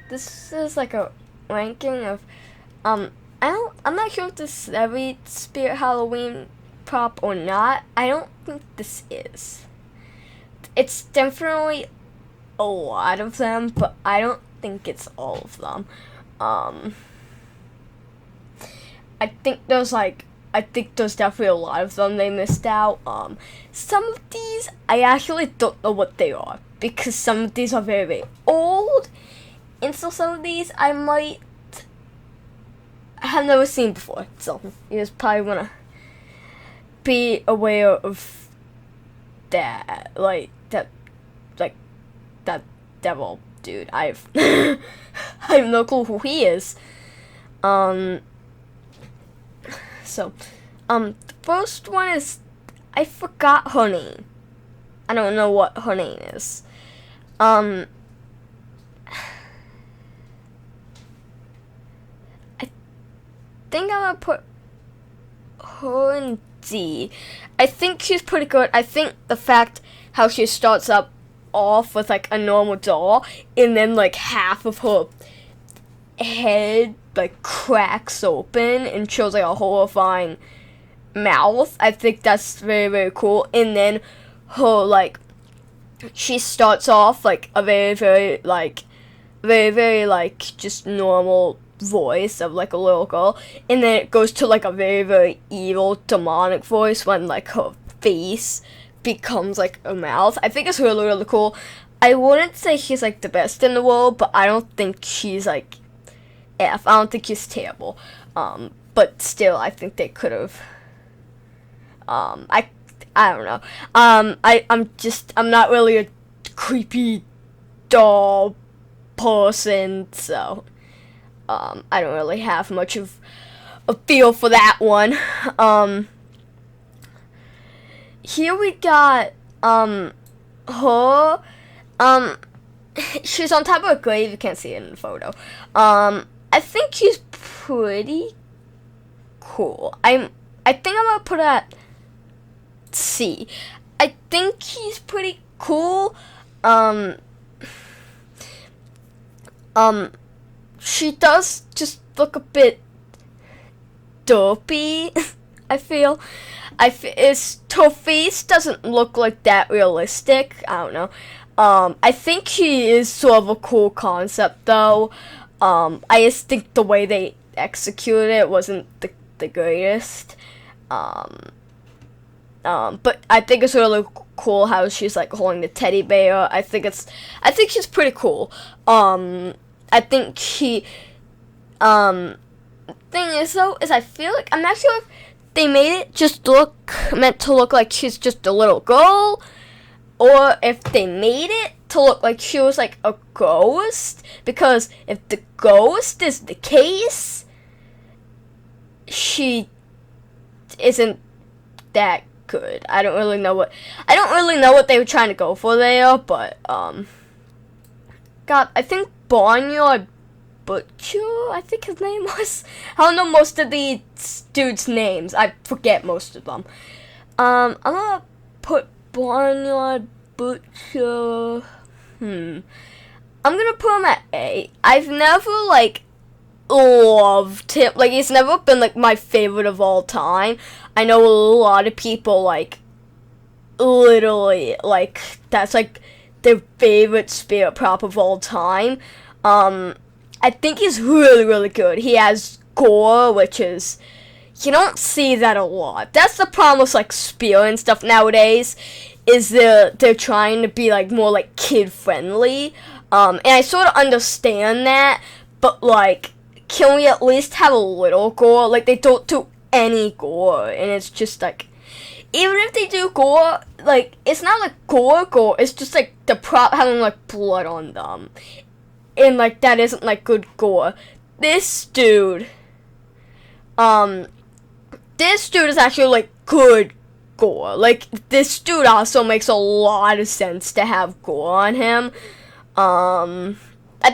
this is like a ranking of I'm not sure if this is every Spirit Halloween prop or not. I don't think this is. It's definitely a lot of them, but I don't think it's all of them. I think there's definitely a lot of them they missed out. Some of these I actually don't know what they are because some of these are very, very old, and so some of these I might have never seen before. So you just probably wanna be aware of that, that devil dude. I have no clue who he is. So, the first one is, I forgot her name. I don't know what her name is. I think I'm gonna put her in D. I think she's pretty good. I think the fact how she starts up off with like a normal doll, and then like half of her head like cracks open and shows like a horrifying mouth. I think that's very, very cool. And then her like she starts off like a very, very just normal voice of like a little girl, and then it goes to like a very, very evil demonic voice when like her face becomes like a mouth. I think it's really, really cool. I wouldn't say she's like the best in the world, but I don't think she's like F. I don't think she's terrible. But still, I think they could have. I don't know. I'm not really a creepy doll person, so I don't really have much of a feel for that one. Here we got her. She's on top of a grave. You can't see it in the photo. I think she's pretty cool. I think I'm gonna put her at C. I think she's pretty cool. She does just look a bit dopey. I feel her face doesn't look like that realistic. I don't know. I think she is sort of a cool concept though. I just think the way they executed it wasn't the greatest. But I think it's really cool how she's like holding the teddy bear. I think she's pretty cool. I think she, thing is though, is I feel like, I'm not sure if they made it meant to look like she's just a little girl, or if they made it to look like she was like a ghost, because if the ghost is the case, she isn't that good. I don't really know what they were trying to go for there, but God, I think Barnyard Butcher, I think his name was. I don't know most of these dudes' names. I forget most of them. I'm gonna put Barnyard Butcher. I'm gonna put him at A. I've never like loved him. Like, he's never been like my favorite of all time. I know a lot of people like literally like that's like their favorite spirit prop of all time. I think he's really, really good. He has gore, which is, you don't see that a lot. That's the problem with like spirit and stuff nowadays, is they're trying to be like more like kid friendly. And I sort of understand that, but like, can we at least have a little gore? Like, they don't do any gore, and it's just like, even if they do gore, like, it's not like gore, it's just like the prop having like blood on them. And like, that isn't like good gore. This dude is actually like good gore. Like, this dude also makes a lot of sense to have gore on him. I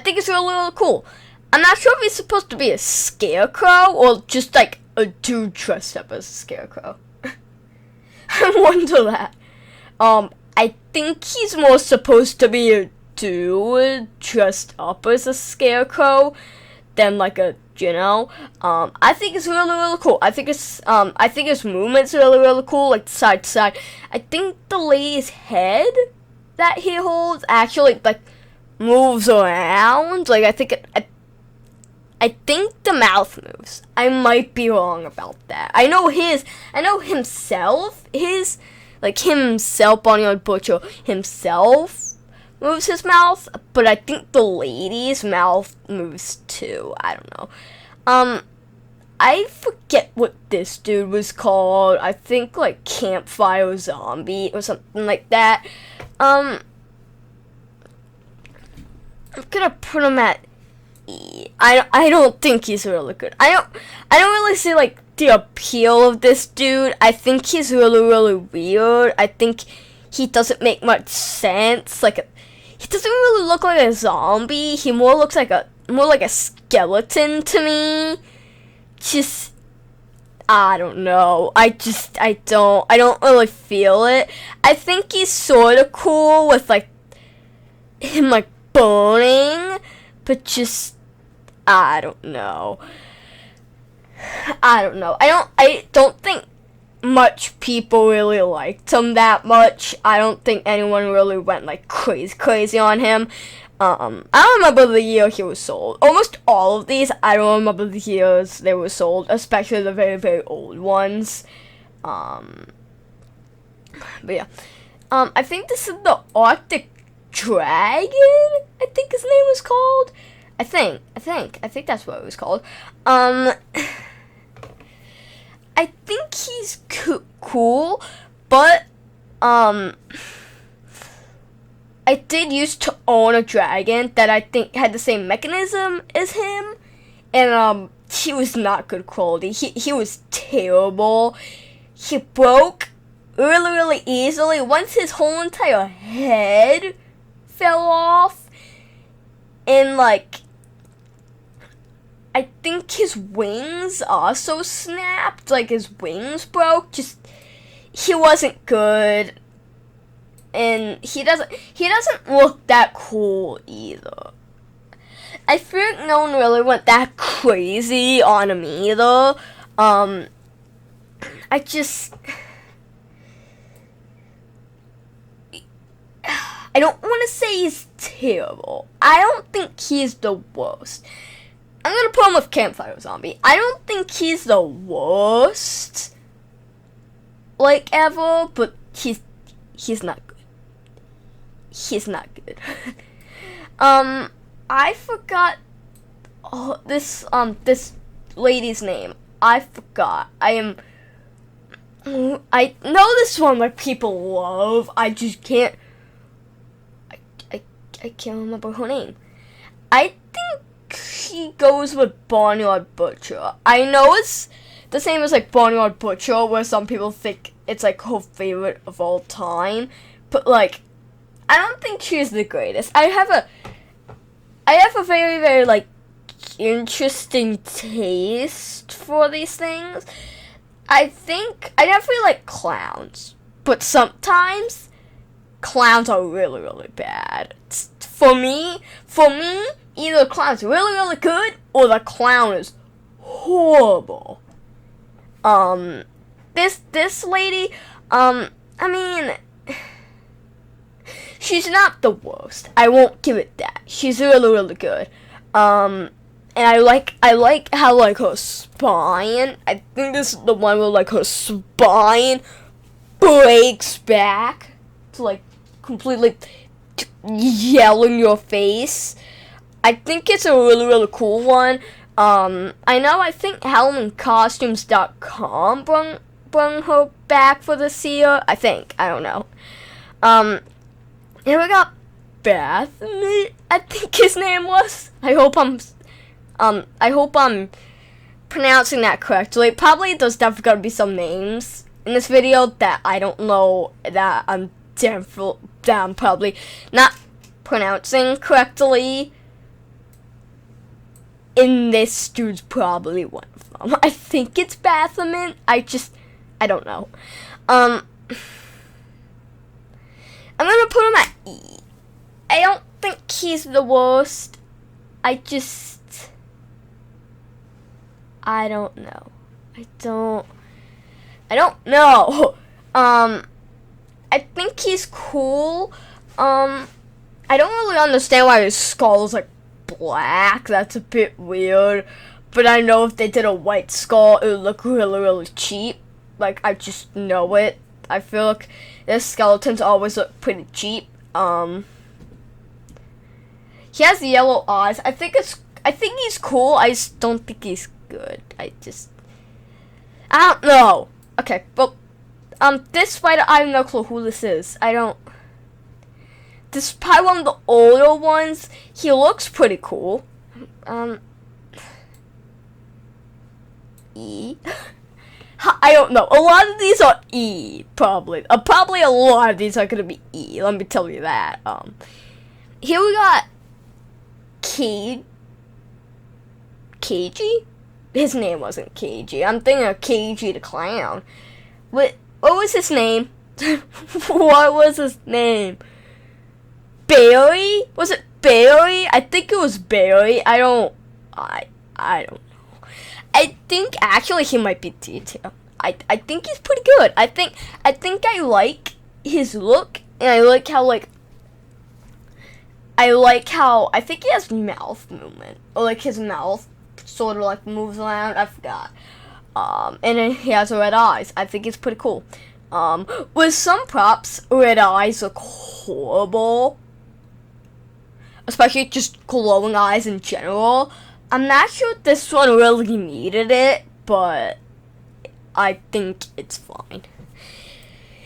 think it's really, really cool. I'm not sure if he's supposed to be a scarecrow or just like a dude dressed up as a scarecrow. I wonder that. I think he's more supposed to be a dude dressed up as a scarecrow than like a, I think it's really, really cool. I think his movement's really, really cool, like side to side. I think the lady's head that he holds actually like moves around. Like I think the mouth moves. I might be wrong about that. I know himself, Boneyard Butcher himself moves his mouth, but I think the lady's mouth moves too. I don't know. I forget what this dude was called. I think like Campfire Zombie or something like that. I'm gonna put him at E. I don't think he's really good. I don't really see like the appeal of this dude. I think he's really, really weird. I think he doesn't make much sense. Like he doesn't really look like a zombie. He more looks like a skeleton to me. Just I don't know. I don't really feel it. I think he's sort of cool with like him like burning, but just I don't know. I don't think much people really liked him that much. I don't think anyone really went like crazy on him. I don't remember the year he was sold. Almost all of these, I don't remember the years they were sold, especially the very, very old ones. But yeah. I think this is the Arctic Dragon, I think his name was called. I think that's what it was called. I think he's cool, but I did used to own a dragon that I think had the same mechanism as him, and he was not good quality. He was terrible. He broke really, really easily. Once his whole entire head fell off, and like I think his wings also snapped. Like his wings broke. Just he wasn't good. And he doesn't look that cool either. I think no one really went that crazy on him either. I don't want to say he's terrible. I don't think he's the worst. I'm gonna put him with Campfire Zombie. I don't think he's the worst, like ever, but he's not good. He's not good. I forgot this lady's name. I forgot. I know this one that people love. I just can't. I can't remember her name. I think he goes with Barnyard Butcher. I know it's the same as like Barnyard Butcher, where some people think it's like her favorite of all time, but like I don't think she's the greatest. I have a very, very like interesting taste for these things. I definitely like clowns, but sometimes clowns are really, really bad. For me, either the clown's really, really good or the clown is horrible. This lady, I mean, she's not the worst. I won't give it that. She's really, really good. And I like how like her spine. I think this is the one where like her spine breaks back to like completely yell in your face. I think it's a really, really cool one. I think HalloweenCostumes.com brung her back for this year. I don't know. And we got Beth, I think his name was. I hope I'm pronouncing that correctly. Probably there's definitely gonna be some names in this video that I don't know, that I'm probably not pronouncing correctly. And this dude's probably one of them. I think it's Baphomet. I don't know. I'm gonna put him at E. I don't think he's the worst. I don't know. I don't know. I think he's cool. I don't really understand why his skull's like black. That's a bit weird. But I know if they did a white skull, it would look really, really cheap. Like, I just know it. I feel like their skeletons always look pretty cheap. He has yellow eyes. I think he's cool. I just don't think he's good. I don't know. Okay, well, this spider, I have no clue who this is. This is probably one of the older ones. He looks pretty cool. E. I don't know. A lot of these are E, probably. Probably a lot of these are gonna be E. Let me tell you that. Here we got KG. His name wasn't KG. I'm thinking of KG the Clown. What was his name? What was his name? Barry? Was it Barry? I think it was Barry. I don't know. I think actually he might be Detail. I think he's pretty good. I think I like his look, and I like how I think he has mouth movement, or like his mouth sort of like moves around. I forgot. And then he has red eyes. I think it's pretty cool. With some props, red eyes look horrible, especially just glowing eyes in general. I'm not sure if this one really needed it, but I think it's fine.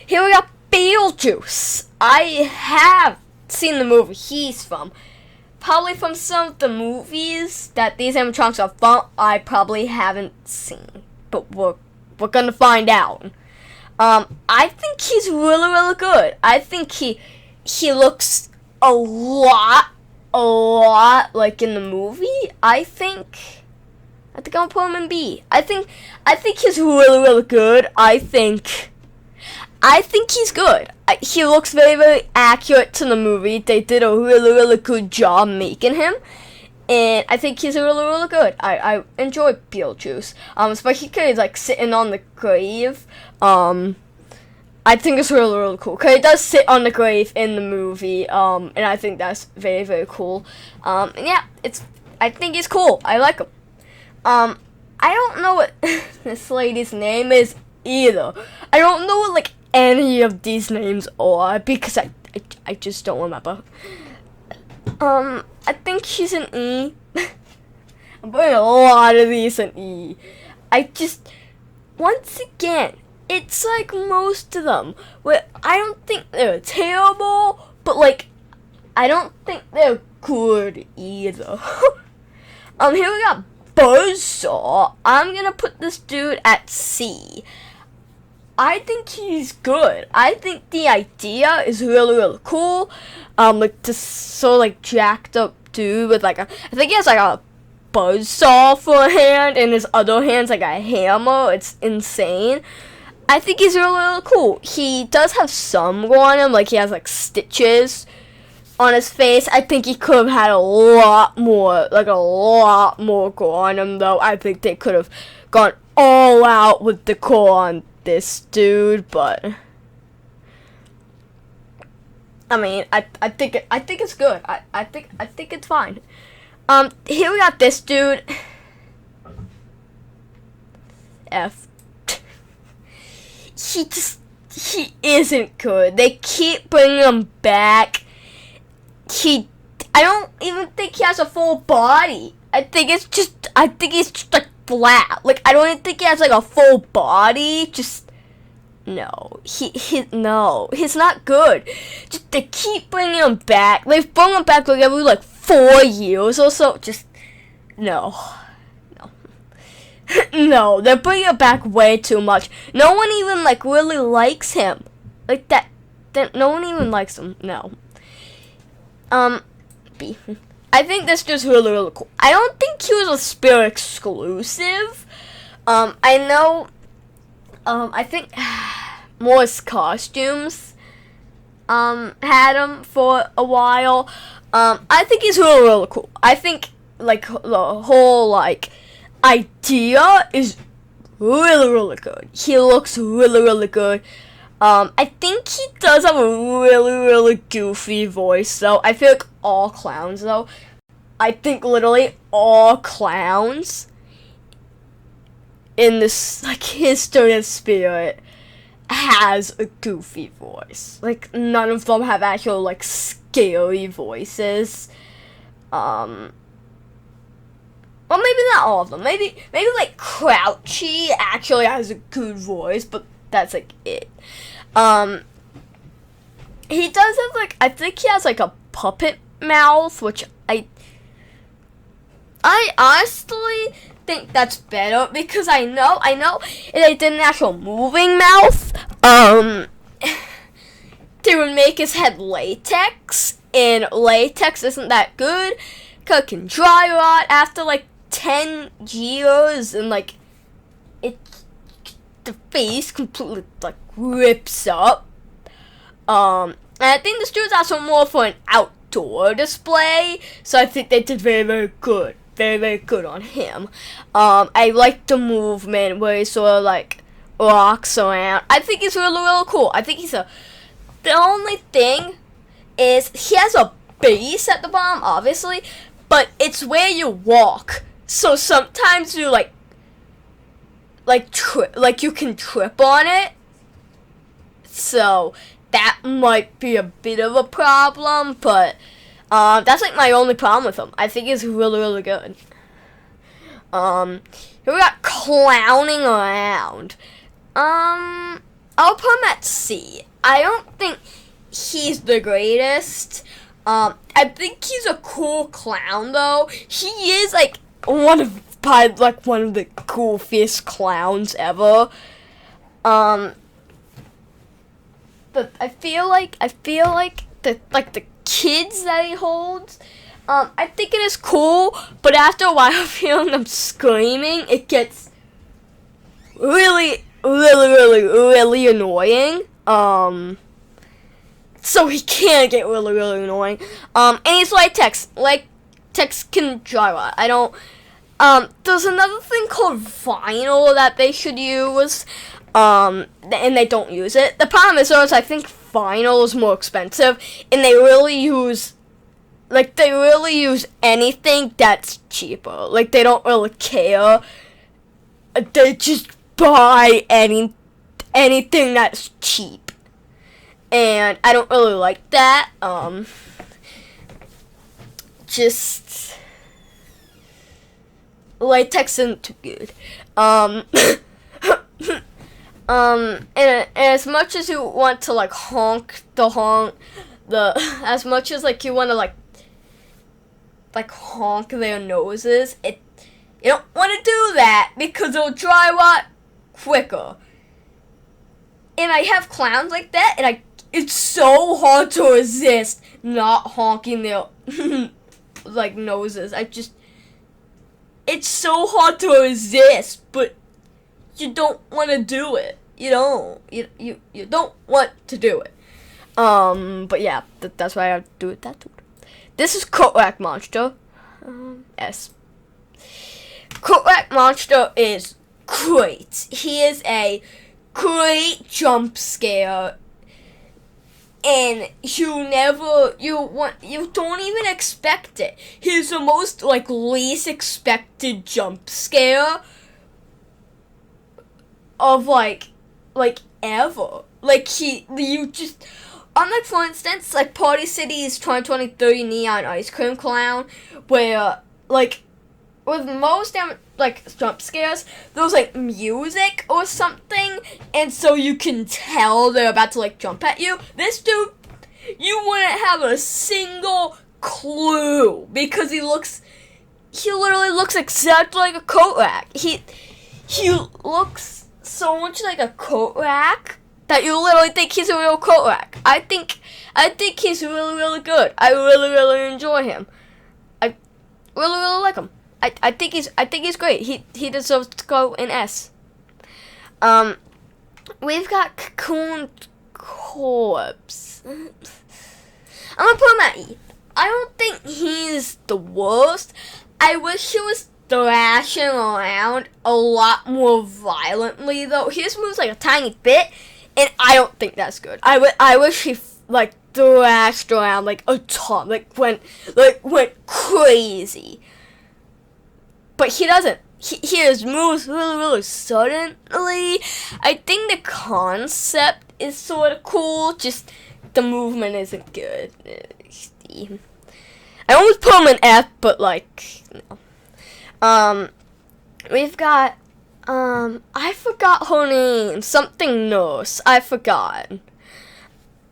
Here we got Beetlejuice. I have seen the movie he's from. Probably from some of the movies that these animatronics are from, I probably haven't seen. But we're gonna find out. I think he's really, really good. I think he looks a lot like in the movie. I think I'm gonna put him in B. I think he's really, really good. I think he's good. He looks very, very accurate to the movie. They did a really, really good job making him, and I think he's really, really good. I enjoy Beetlejuice. Especially because he's like sitting on the grave. I think it's really, really cool. Because he does sit on the grave in the movie. And I think that's very, very cool. And yeah, I think he's cool. I like him. I don't know what this lady's name is either. I don't know what like any of these names are because I just don't remember. I think she's an E. I'm putting a lot of these in E. Once again, it's like most of them. Where I don't think they're terrible, but like, I don't think they're good either. Here we got Buzzsaw. I'm gonna put this dude at C. I think he's good. I think the idea is really, really cool. Like this sort of like jacked up dude with like I think he has like a buzzsaw for a hand, and his other hand's like a hammer. It's insane. I think he's really, really cool. He does have some go on him, like he has like stitches on his face. I think he could have had a lot more go on him though. I think they could have gone all out with the core on this dude, but I mean, I think it's good. I think it's fine. Here we got this dude. F. He isn't good. They keep bringing him back. I don't even think he has a full body. I think he's just like flat. Like, I don't even think he has like a full body. Just, no. No. He's not good. Just, they keep bringing him back. They've brought him back like every like 4 years or so. Just, no. No, they're bringing it back way too much. No one even like really likes him. Like that no one even likes him. No. B. I think this dude's really, really cool. I don't think he was a Spirit exclusive. I know I think Moore's Costumes had him for a while. I think he's really, really cool. I think like the whole like idea is really, really good. He looks really, really good. I think he does have a really, really goofy voice though. I feel like all clowns though. I think literally all clowns in this like history of spirit has a goofy voice. Like none of them have actual like scary voices. Well, maybe not all of them. Maybe like Crouchy actually has a good voice, but that's like it. He does have like, I think he has like a puppet mouth, which I honestly think that's better because I know they did an actual moving mouth. They would make his head latex, and latex isn't that good because it can dry rot after like 10 years, and like the face completely like rips up. And I think the studio's also more for an outdoor display, so I think they did very, very good. Very, very good on him. I like the movement where he sort of like rocks around. I think he's really, really cool. I think the only thing is he has a base at the bottom, obviously, but it's where you walk. So sometimes you like you can trip on it. So that might be a bit of a problem, but that's like my only problem with him. I think he's really, really good. Here we got clowning around. I'll put him at C. I don't think he's the greatest. I think he's a cool clown though. He is like one of the goofiest clowns ever. But I feel like the kids that he holds, I think it is cool, but after a while of hearing them screaming, it gets really, really, really, really annoying. So he can get really, really annoying. And he's latex. Latex can dry rot. I don't. There's another thing called vinyl that they should use. And they don't use it. The problem is, though, is I think vinyl is more expensive, and they really use anything that's cheaper. Like, they don't really care. They just buy anything that's cheap. And I don't really like that. Just latex isn't too good. And as much as you want to like as much as like you want to like honk their noses, you don't want to do that because it'll dry rot quicker. And I have clowns like that, and it's so hard to resist not honking their like noses. It's so hard to resist, but you don't want to do it. You don't want to do it. But yeah, that's why I do it that way. This is Coat Monster. S. Coat Monster is great. He is a great jump scare, and you don't even expect it. He's the most like least expected jump scare of like ever. Like you just, unlike for instance like Party City's 2023 Neon Ice Cream Clown, where like with most like jump scares there's like music or something, and so you can tell they're about to like jump at you. This dude, you wouldn't have a single clue because he literally looks exactly like a coat rack. He looks so much like a coat rack that you literally think he's a real coat rack. I think he's really, really good. I really, really enjoy him. I really, really like him. I think he's great. He deserves to go in S. We've got Cocoon Corpse. I'm gonna put him at E. I don't think he's the worst. I wish he was thrashing around a lot more violently, though. He just moves like a tiny bit, and I don't think that's good. I wish he like thrashed around like a ton, like went crazy. But he doesn't. He just moves really suddenly. I think the concept is sort of cool, just the movement isn't good. I almost put him in F, but like, no. We've got, I forgot her name. Something Nurse. I forgot.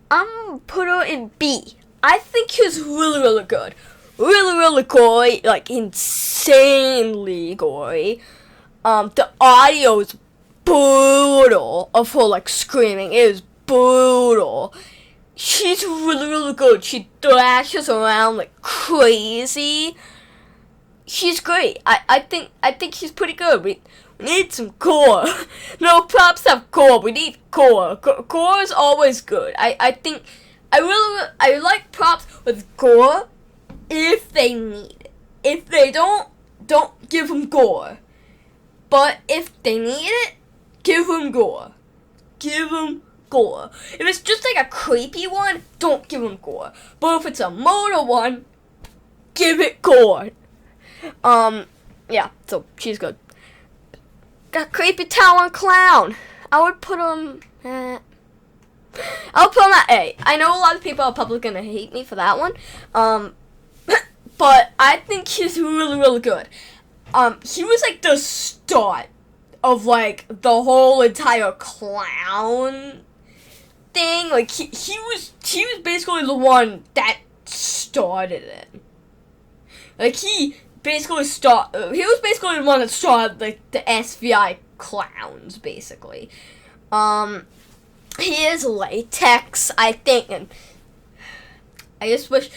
I'm gonna put her in B. I think he's really good. Really gory. Like, insanely gory. The audio is brutal of her, like, screaming. It is brutal. She's really good. She thrashes around like crazy. She's great. I think she's pretty good. We need some gore. No props have gore. We need gore. Gore is always good. I think I like props with gore if they need it. If they don't give them gore. But if they need it, give them gore. Give them gore. If it's just like a creepy one, don't give them gore. But if it's a murder one, give it gore. Yeah, so she's good. Got creepy talent clown. I would put him at, I'll put him at A. I know a lot of people are probably gonna hate me for that one. But I think he's really good. He was like the start of like the whole entire clown thing. Like he was basically the one that started it. Like he was basically the one that started like the SVI clowns basically. He is latex, I think, and I just wish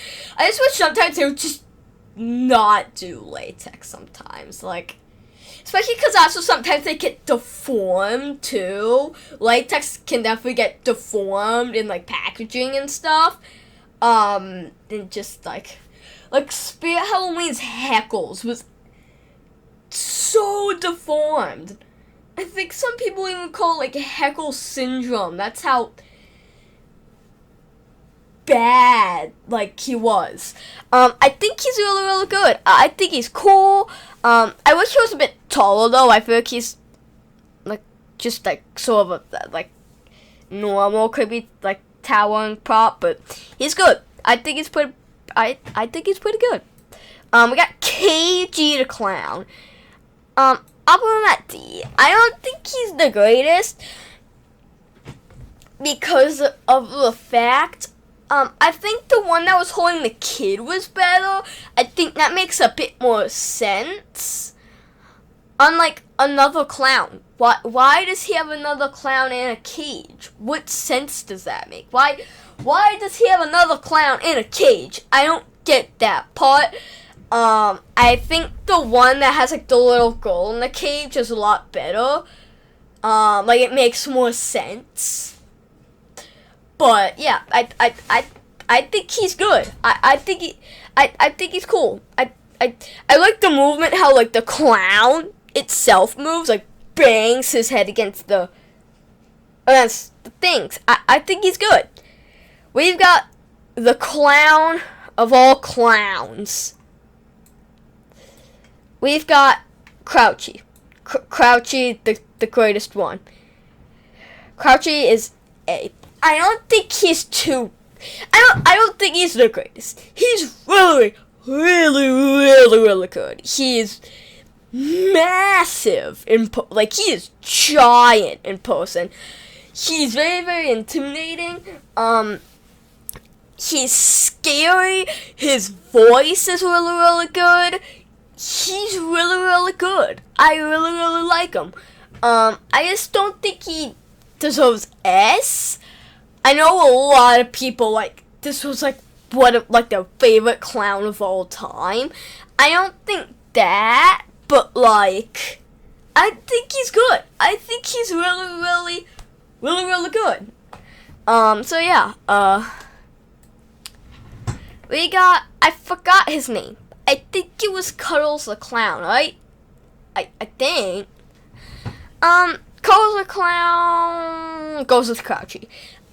sometimes they would just not do latex sometimes, like, especially because also sometimes they get deformed too. Latex can definitely get deformed in like packaging and stuff. And just like Spirit Halloween's heckles was so deformed. I think some people even call it like heckle syndrome. That's how bad like he was. I think he's really good. I think he's cool. I wish he was a bit taller though. I feel like he's like just like sort of a like normal creepy like towering prop, but he's good. I think he's pretty. I think he's pretty good. We got KG the clown. I'll put him at D. I don't think he's the greatest because of the fact. I think the one that was holding the kid was better. I think that makes a bit more sense. Unlike another clown. Why does he have another clown in a cage? What sense does that make? Why does he have another clown in a cage? I don't get that part. I think the one that has like the little girl in the cage is a lot better. Like it makes more sense. But yeah, I think he's good. I think he's cool. I like the movement, how like the clown itself moves, like bangs his head against the things. I think he's good. We've got the clown of all clowns. We've got Crouchy. Crouchy, the greatest one. Crouchy is A. I don't think he's too. I don't think he's the greatest. He's really good. He's massive like he is giant in person. He's very intimidating. He's scary. His voice is really good. He's really good. I really like him. I just don't think he deserves S. I know a lot of people like this was like their favorite clown of all time. I don't think that, but like I think he's good. I think he's really good. So yeah, We got, I forgot his name. I think it was Cuddles the Clown, right? I think. Cuddles the Clown goes with Crouchy.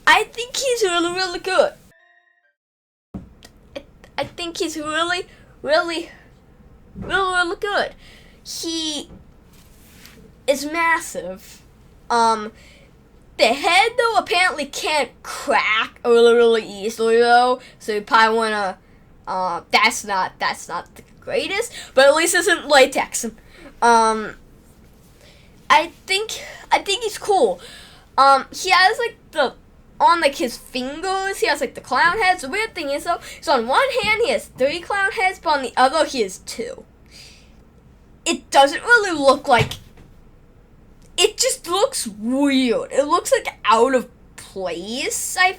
I think he's really, really good. I think he's really, really, really, really good. He is massive. The head though apparently can't crack really, really easily though. So you probably wanna. That's not the greatest, but at least it isn't latex. I think he's cool. He has like on like his fingers, he has like the clown heads. The weird thing is though, so on one hand he has 3 clown heads, but on the other he has 2. It doesn't really look like. It just looks weird. It looks like out of place. I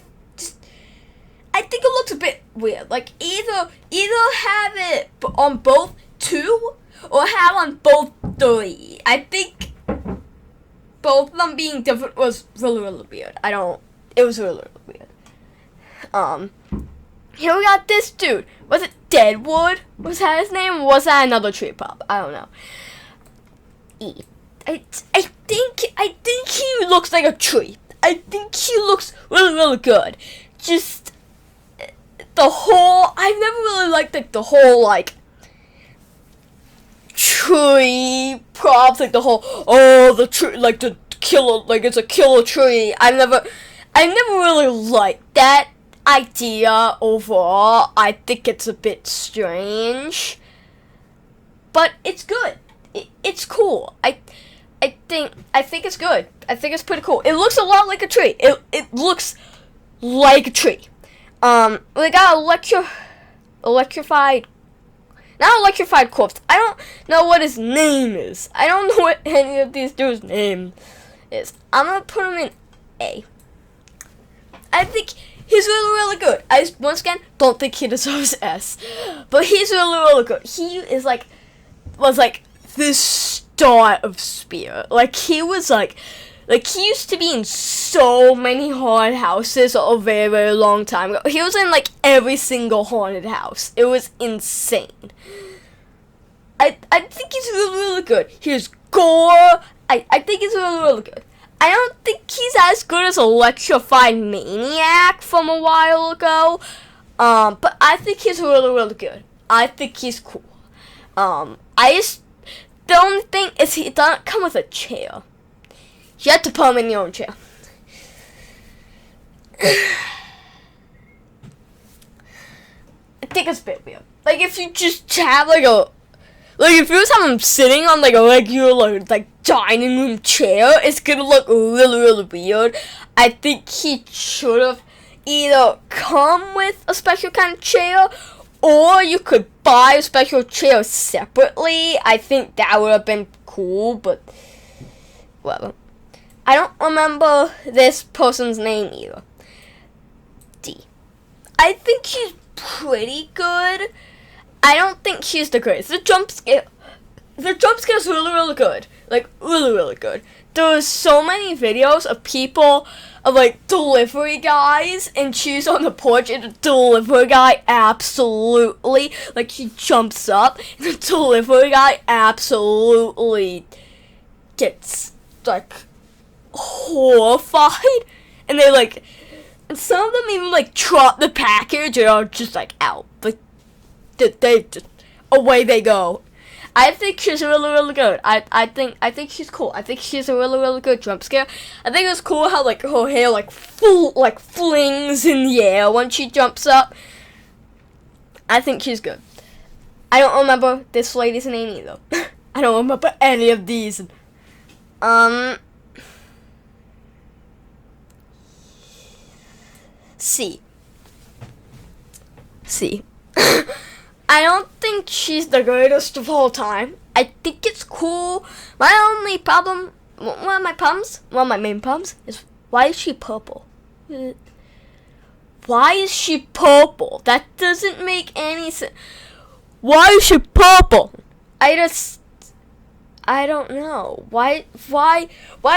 think it looks a bit weird. Like either have it on both 2 or have on both 3. I think both of them being different was really, really weird. It was really, really weird. Here we got this dude. Was it Deadwood? Was that his name? Or was that another tree pop? I don't know. I think he looks like a tree. I think he looks really, really good. Just the whole. I've never really liked like the whole like tree props, like the whole the tree, like the killer, like it's a killer tree. I've never really liked that idea overall. I think it's a bit strange, but it's good. It's cool. I think it's good. I think it's pretty cool. It looks a lot like a tree. It looks like a tree. We got electrified corpse. I don't know what his name is. I don't know what any of these dudes' name is. I'm gonna put him in A. I think he's really, really good. I once again don't think he deserves S, but he's really, really good. He is was the start of Spirit. Like he was like he used to be in so many haunted houses a very, very long time ago. He was in like every single haunted house. It was insane. I think he's really, really good. He's gore. I think he's really, really good. I don't think he's as good as Electrified Maniac from a while ago. But I think he's really, really good. I think he's cool. The only thing is he doesn't come with a chair. You have to put him in your own chair. I think it's a bit weird. Like if you just have if you just have him sitting on like a regular like dining room chair, it's gonna look really, really weird. I think he should have either come with a special kind of chair, or you could buy a special chair separately. I think that would have been cool, but whatever. I don't remember this person's name either. D. I think she's pretty good. I don't think she's the greatest. The jump scare is really, really good. Like, really, really good. There's so many videos of people, of like delivery guys, and she's on the porch, and the delivery guy absolutely, like he jumps up, and the delivery guy absolutely gets like horrified, and they like, and some of them even like drop the package and are just like out, like they just away they go. I think she's really, really good. I think she's cool. I think she's a really, really good jump scare. I think it's cool how like her hair like flings in the air when she jumps up. I think she's good. I don't remember this lady's name either. I don't remember any of these. C. I don't think she's the greatest of all time. I think it's cool. My only problem, one of my main problems is why is she purple? Why is she purple? That doesn't make any sense. Why is she purple? I don't know. Why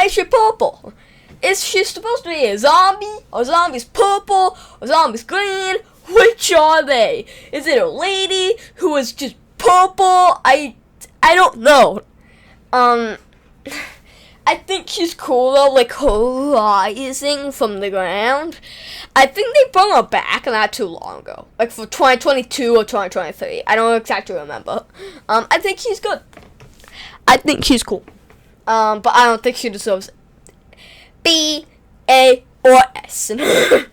is she purple? Is she supposed to be a zombie? Or zombie's purple? Or zombie's green? Which are they? Is it a lady who is just purple? I don't know. I think she's cool though, like her rising from the ground. I think they brought her back not too long ago, like for 2022 or 2023. I don't exactly remember. I think she's good. I think she's cool. But I don't think she deserves B, A, or S. Here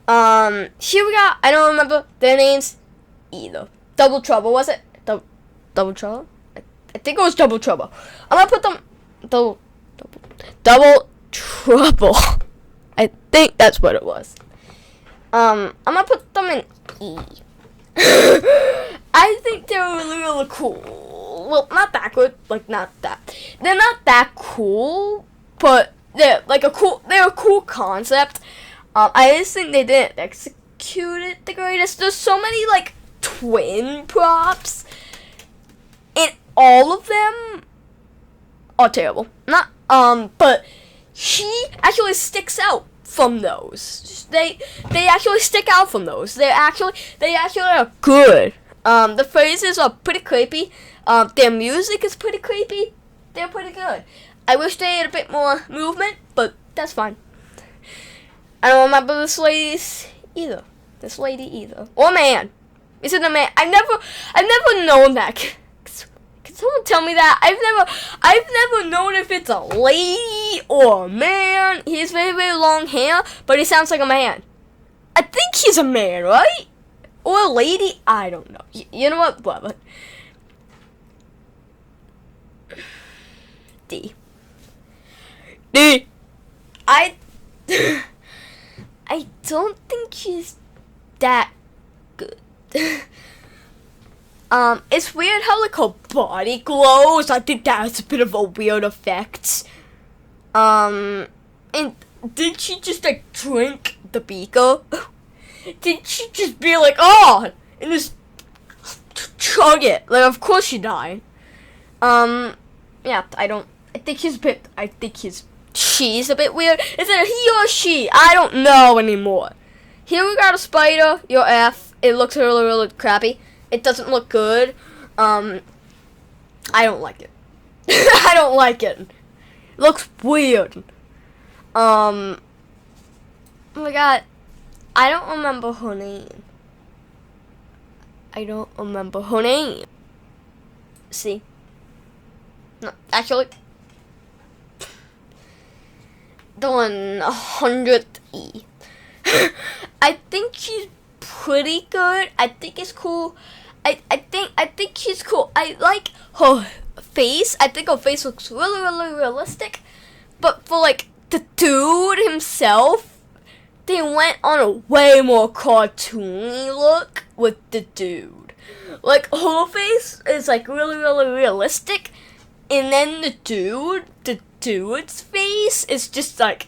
we got. I don't remember their names either. Double Trouble, was it? Double Trouble? I think it was Double Trouble. I'm gonna put them. Double Trouble. I think that's what it was. I'm gonna put them in E. I think they're really cool. Well, not that good. Like not that. They're not that cool, but they're like a cool. They're a cool concept. I just think they didn't execute it the greatest. There's so many like twin props, and all of them are terrible. Not but she actually sticks out from those. They actually stick out from those. They actually are good. The phrases are pretty creepy. Their music is pretty creepy. They're pretty good. I wish they had a bit more movement, but that's fine. I don't remember this lady either. Or man. Is it a man? I've never known that. Can someone tell me that? I've never known if it's a lady or a man. He has very, very long hair, but he sounds like a man. I think he's a man, right? Or a lady? I don't know. You know what? Whatever. D. I don't think she's that good. It's weird how like her body glows. I think that's a bit of a weird effect. And did she just like drink the beaker? Did she just be like, oh, and just chug it? Like, of course she died. Yeah, I think she's a bit. She's a bit weird. Is it a he or she? I don't know anymore. Here we got a spider. Your F. It looks really, really crappy. It doesn't look good. I don't like it. I don't like it. It looks weird. Oh my god. I don't remember her name. See? No, actually. The 100th E. I think she's pretty good. I think it's cool. I think she's cool. I like her face. I think her face looks really, really realistic. But for like the dude himself, they went on a way more cartoony look with the dude. Like her face is like really, really realistic, and then the dude's face is just like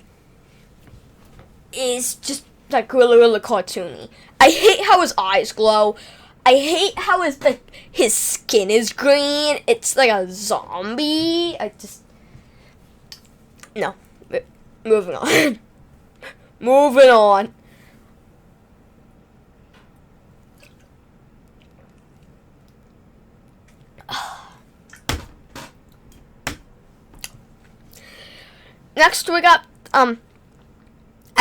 really, really cartoony. I hate how his eyes glow. I hate how his skin is green. It's like a zombie. No. Moving on. Moving on. Next we got I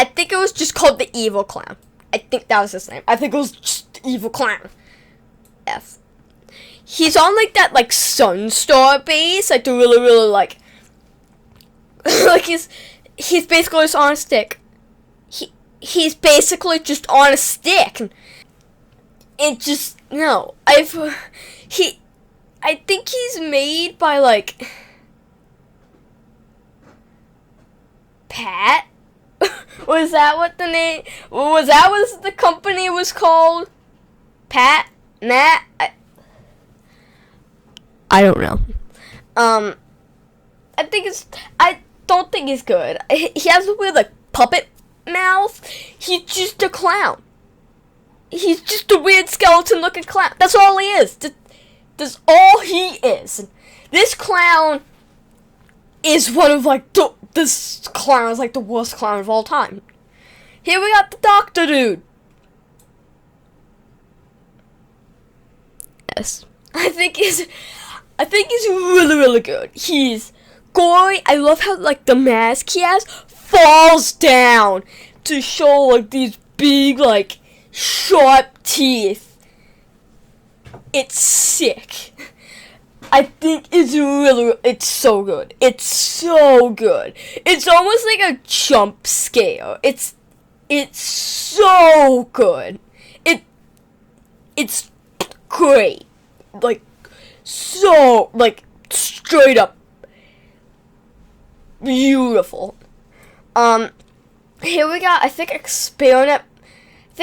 think it was just called the Evil Clown. I think that was his name. I think it was just the Evil Clown. F. He's on like that like Sunstar base. Like the really, really like like he's basically just on a stick. He's basically just on a stick. It just no. I think he's made by like Pat. Was that what the name? Was that what the company was called? Pat? Matt? I don't know. I don't think he's good. He has a weird like puppet mouth. He's just a clown. He's just a weird skeleton looking clown. That's all he is. That's all he is. This clown is one of like this clown is like the worst clown of all time. Here we got the doctor dude. this. I think he's really, really good. He's gory. I love how like the mask he has falls down to show like these big like sharp teeth. It's sick. I think it's so good. It's so good. It's almost like a jump scare. It's so good. It's great. Like, so, like, straight up beautiful. Here we got, I think it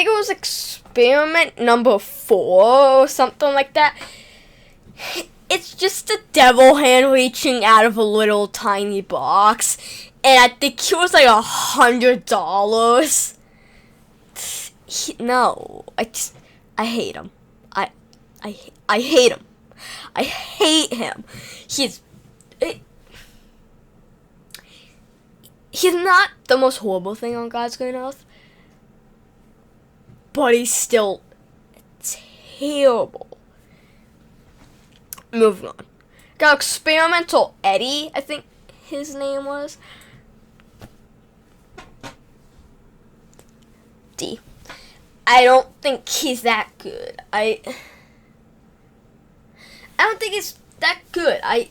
was experiment number 4 or something like that. It's just a devil hand reaching out of a little tiny box, and I think it was like $100. No, I hate him. I hate him. I hate him. He's not the most horrible thing on God's green earth, but he's still terrible. Moving on. Got Experimental Eddie, I think his name was. D. I don't think he's that good. I don't think he's that good. I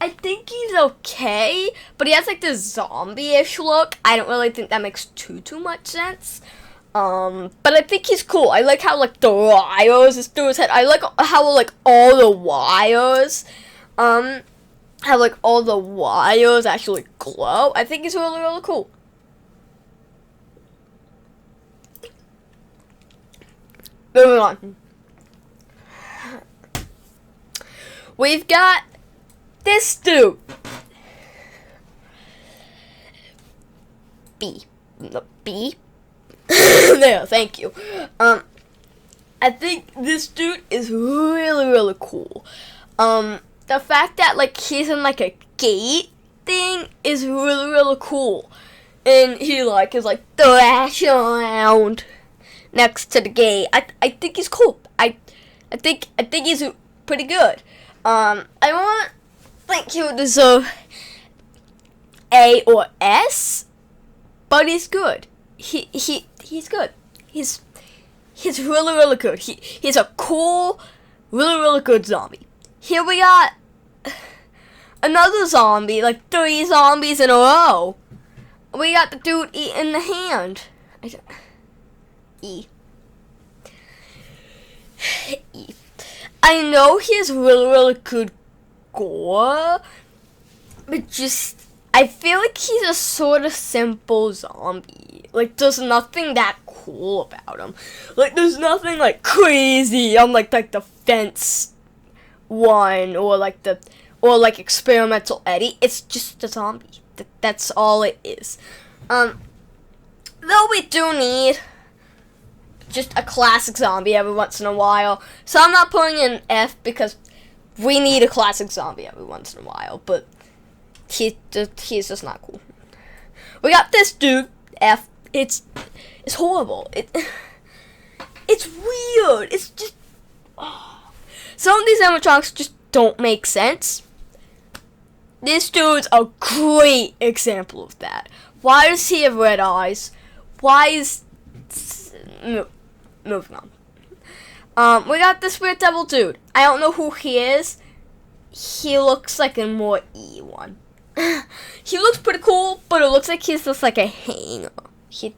think he's okay, but he has like this zombie-ish look. I don't really think that makes too much sense. But I think he's cool. I like how like the wires is through his head. I like how like all the wires, how like all the wires actually glow. I think he's really, really cool. Moving on. We've got this dude. B. There, thank you. I think this dude is really, really cool. The fact that like he's in like a gate thing is really, really cool. And he like is like thrashing around next to the gate. I think he's cool. I think he's pretty good. I don't think he would deserve A or S, but he's good. He's good. He's really, really good. He's a cool, really, really good zombie. Here we got another zombie, like 3 zombies in a row. We got the dude eating the hand. E. I know he has really, really good gore, but just I feel like he's a sort of simple zombie. Like, there's nothing that cool about him. Like, there's nothing like crazy on like the fence one or like Experimental Eddie. It's just a zombie. That's all it is. Though we do need just a classic zombie every once in a while. So I'm not putting in F because we need a classic zombie every once in a while. But he's just not cool. We got this dude, F. It's horrible. It's weird. It's just some of these animatronics just don't make sense. This dude's a great example of that. Why does he have red eyes? Why is moving on. We got this weird devil dude. I don't know who he is. He looks like a more E one. He looks pretty cool, but it looks like he's just like a hanger. He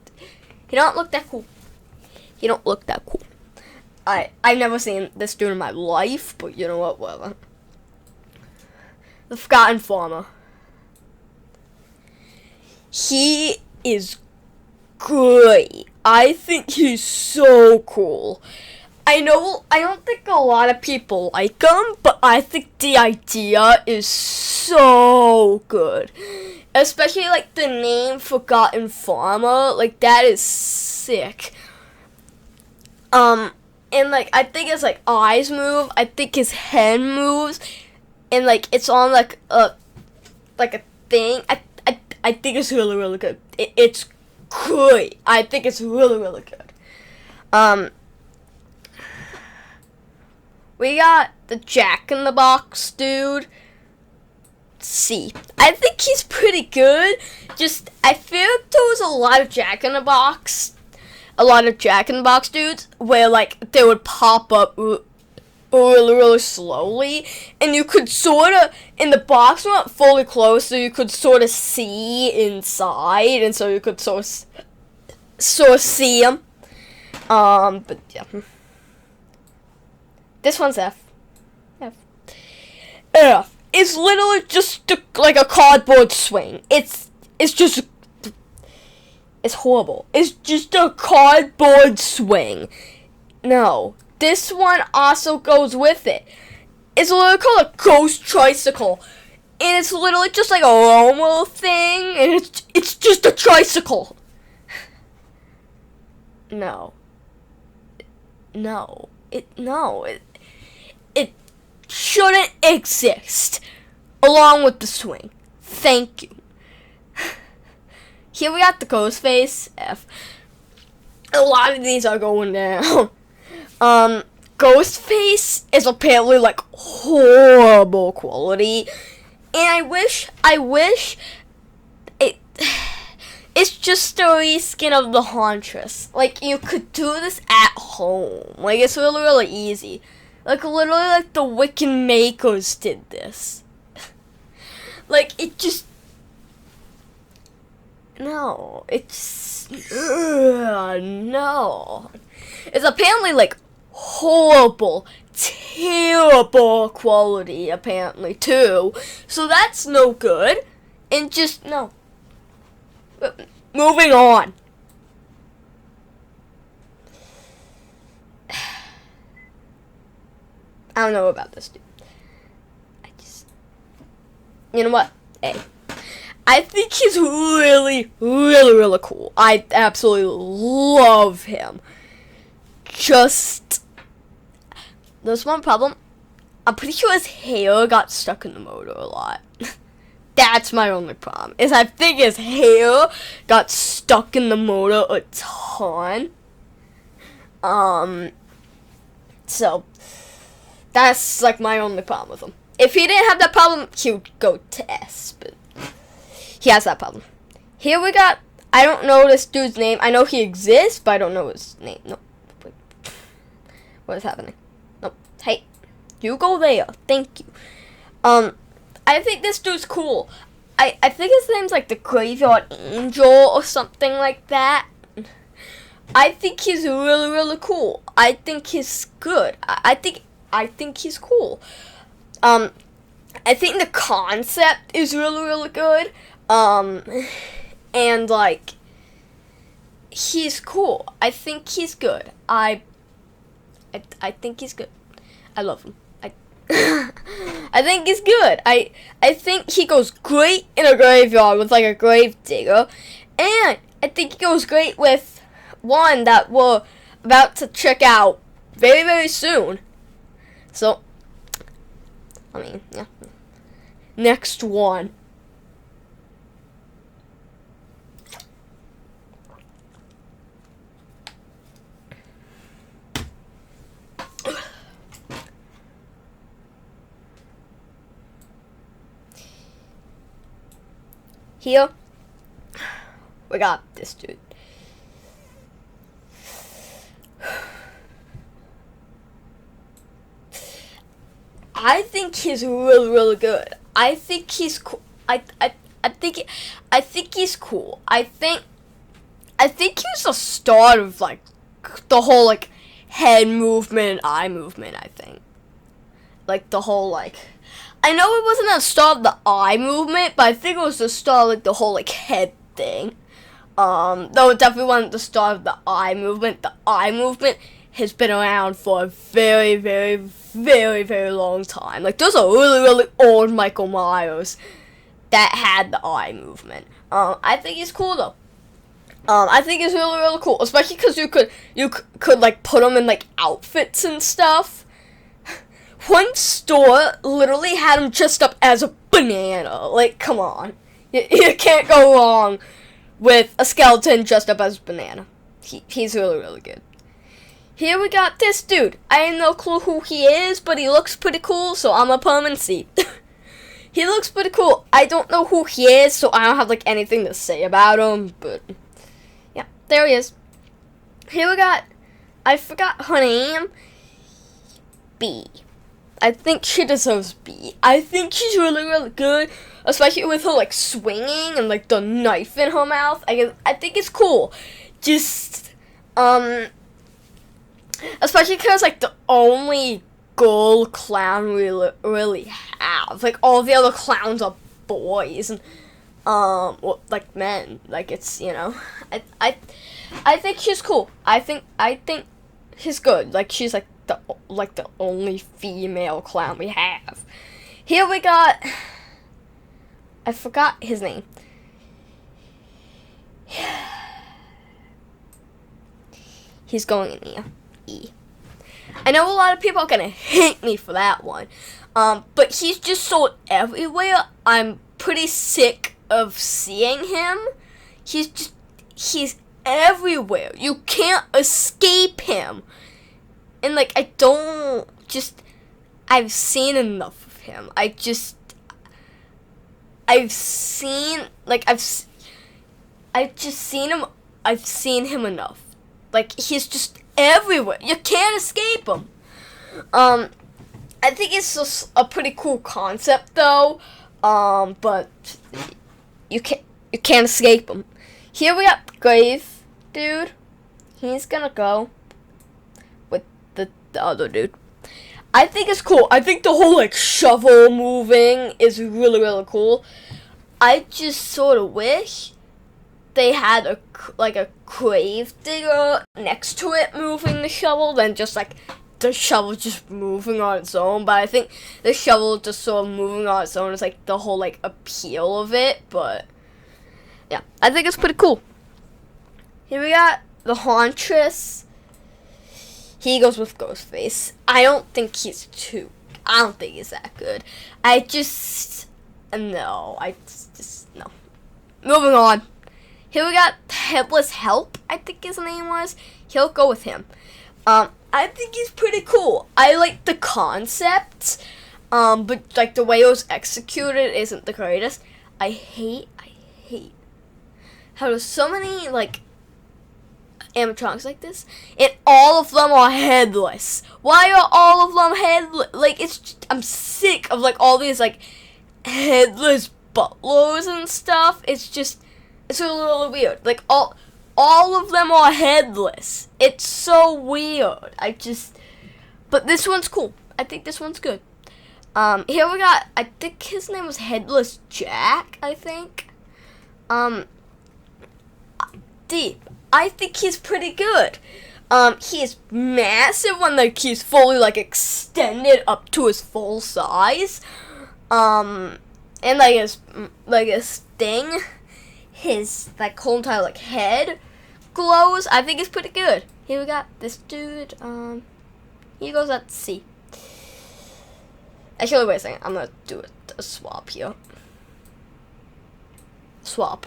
don't look that cool. He don't look that cool. I've never seen this dude in my life, but you know what, whatever. The Forgotten Farmer. He is great. I think he's so cool. I don't think a lot of people like him, but I think the idea is so good. Especially like the name Forgotten Farmer, like that is sick. And like I think his like eyes move, I think his head moves, and like it's on like a thing. I think it's really, really good. It's great. I think it's really, really good. We got the Jack-in-the-Box dude. C. I think he's pretty good. Just, I feel like there was a lot of Jack-in-the-Box dudes where, like, they would pop up really slowly, and you could sort of, in the box not fully closed, so you could sort of see inside, and so you could sort of see them. But yeah. This one's F. F. It's literally just like a cardboard swing. It's horrible. It's just a cardboard swing. No. This one also goes with it. It's literally called a ghost tricycle. And it's literally just like a Romo thing. And it's just a tricycle. No. It shouldn't exist. Along with the swing. Thank you. Here we got the ghost face. F. A lot of these are going down. Ghostface is apparently like horrible quality, and I wish it's just a reskin of the Hauntress. Like, you could do this at home. Like, it's really easy. Like, literally, like, the Wiccan makers did this. Like, it just... No. It's... no. It's apparently, like, horrible, terrible quality, apparently, too. So that's no good. And just, no. Moving on. I don't know about this dude. You know what? A. I think he's really cool. I absolutely love him. Just, there's one problem. I'm pretty sure his hair got stuck in the motor a lot. That's my only problem. Is I think his hair got stuck in the motor a ton. So that's like my only problem with him. If he didn't have that problem, he would go to S, but he has that problem. Here we got, I don't know this dude's name. I know he exists, but I don't know his name. No. Wait. What is happening? No. Hey, you go there. Thank you. I think this dude's cool. I think his name's like the Graveyard Angel or something like that. I think he's really cool. I think he's good. I think he's cool. I think the concept is really good. And like, he's cool. I think he's good. I think he's good. I love him. I think he's good. I think he goes great in a graveyard with like a grave digger, and I think he goes great with one that we're about to check out very soon. So, I mean, yeah. Next one. Here, we got this dude. I think he's really good. I think he's cool. I think he's cool. I think he's the start of like the whole like head movement, eye movement. I think like the whole like. I know it wasn't the start of the eye movement, but I think it was the start of like the whole like head thing. Though it definitely wasn't the start of the eye movement. The eye movement has been around for a very long time. Like, there's a really old Michael Myers that had the eye movement. I think he's cool though. I think he's really cool, especially because you could like put him in like outfits and stuff. One store literally had him dressed up as a banana. Like, come on. You can't go wrong with a skeleton dressed up as a banana. He's really good. Here we got this dude. I have no clue who he is, but he looks pretty cool, so I'm gonna put him in C. He looks pretty cool. I don't know who he is, so I don't have like anything to say about him, but yeah, there he is. Here we got, I forgot her name, B. I think she deserves B. I think she's really, really good, especially with her like swinging and like the knife in her mouth. I think it's cool. Just especially because like the only girl clown we really have, like all the other clowns are boys and well, like men. Like it's, you know, I think she's cool. I think she's good. Like she's like the only female clown we have. Here we got, I forgot his name. He's going in here. E. I know a lot of people are gonna hate me for that one, but he's just so everywhere. I'm pretty sick of seeing him. He's everywhere. You can't escape him. And like I've seen enough of him. I've seen him enough. Like he's just everywhere. You can't escape him. I think it's just a pretty cool concept though. But you can't escape him. Here we got Grave dude. He's gonna go with the other dude. I think it's cool. I think the whole like shovel moving is really, really cool. I just sort of wish they had a grave digger next to it moving the shovel than just like the shovel just moving on its own. But I think the shovel just sort of moving on its own is like the whole like appeal of it. But yeah, I think it's pretty cool. Here we got the Hauntress. He goes with Ghostface. I don't think he's that good. No. Moving on. Here we got Headless Help, I think his name was. He'll go with him. I think he's pretty cool. I like the concept, but like the way it was executed isn't the greatest. I hate how there's so many like animatronics like this, and all of them are headless. Why are all of them headless? Like I'm sick of like all these like headless butlers and stuff. It's a little weird. Like all of them are headless. It's so weird. But this one's cool. I think this one's good. Here we got, I think his name was Headless Jack, I think. Deep. I think he's pretty good. He's massive when like he's fully like extended up to his full size. And like his thing, his like whole entire like head glows. I think it's pretty good. Here we got this dude. He goes at C. Actually, wait a second. I'm gonna do a swap here. Swap.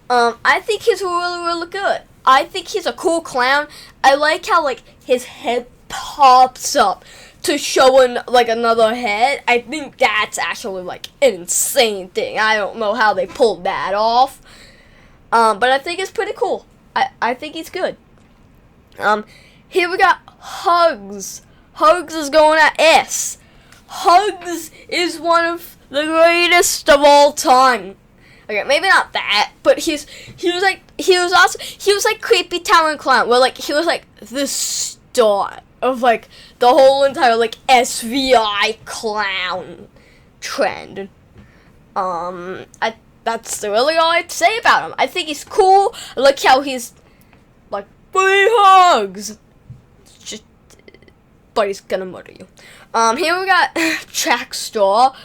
I think he's really, really good. I think he's a cool clown. I like how like his head pops up to show like another head. I think that's actually like an insane thing. I don't know how they pulled that off. But I think it's pretty cool. I think he's good. Here we got Hugs. Hugs is going at S. Hugs is one of the greatest of all time. Okay, maybe not that, but he was like Creepy Town Clown, where like he was like the start of like the whole entire like SVI clown trend. That's really all I have to say about him. I think he's cool. I like how he's like free hugs. But he's gonna murder you. Here we got Jack Straw.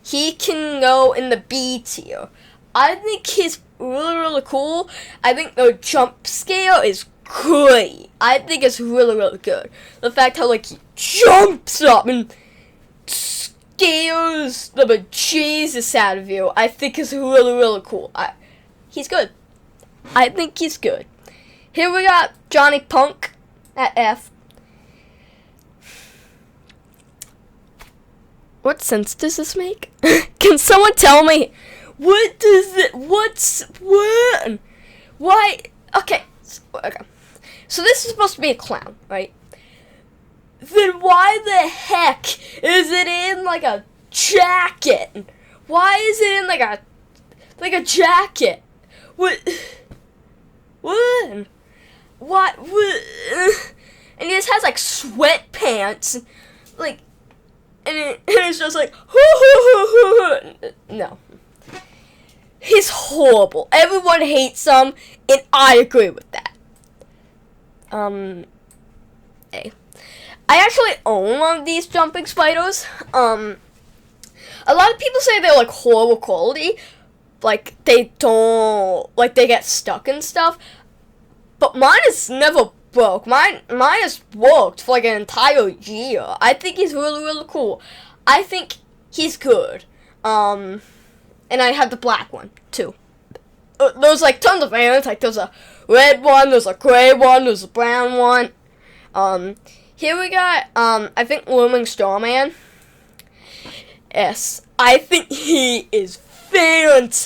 He can go in the B tier. I think he's really, really cool. I think the jump scare is great. I think it's really, really good. The fact how like he jumps up and scares the bejesus out of you, I think is really, really cool. He's good. I think he's good. Here we got Johnny Punk. at F. What sense does this make? Can someone tell me? What does it? What? Why? Okay. So this is supposed to be a clown, right? Then why the heck is it in like a jacket? Why is it in like a jacket? What? What? What? And he just has like sweatpants, like, and it's just like, no. He's horrible. Everyone hates him, and I agree with that. A. I actually own one of these jumping spiders. A lot of people say they're like horrible quality, like they don't, like they get stuck and stuff. But mine is never broke. Mine has worked for like an entire year. I think he's really cool. I think he's good. And I have the black one too. There's like tons of variants. Like there's a red one, there's a gray one, there's a brown one. Here we got I think Looming Starman. Yes, I think he is fantastic.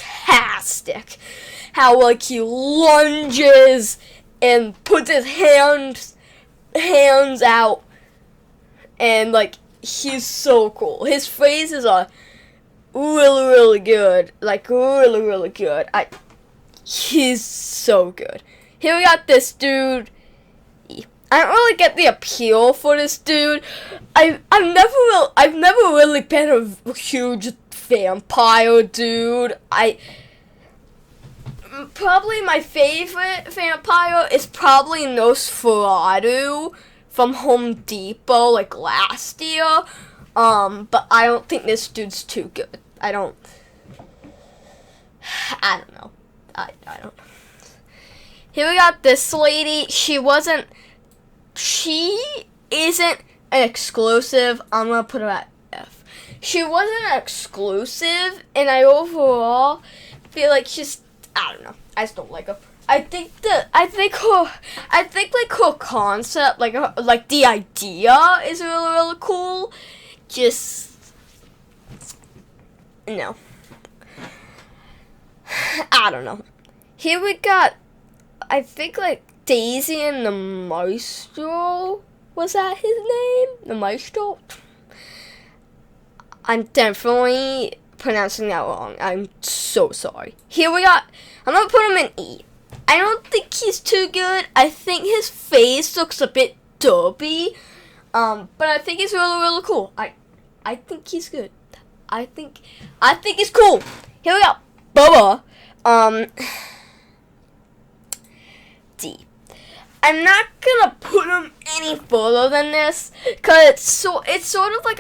How like he lunges and puts his hands out, and like he's so cool. His phrases are really good. Like really good. He's so good. Here we got this dude. I don't really get the appeal for this dude. I've never really been a huge vampire dude. Probably my favorite vampire is probably Nosferatu from Home Depot like last year. But I don't think this dude's too good. I don't know. I don't know. Here we got this lady. She isn't an exclusive. I'm gonna put her at F. She wasn't an exclusive, and I overall feel like I don't know. I just don't like her. I think her concept, like the idea is really cool. Just no. I don't know. Here we got, I think like Daisy and the Maestro. Was that his name? The Maestro? I'm definitely pronouncing that wrong. I'm so sorry. Here we got, I'm gonna put him in E. I don't think he's too good. I think his face looks a bit derpy. But I think he's really cool. I think he's good. I think he's cool. Here we go. Bubba. D. I'm not gonna put him any further than this, cause it's sort of like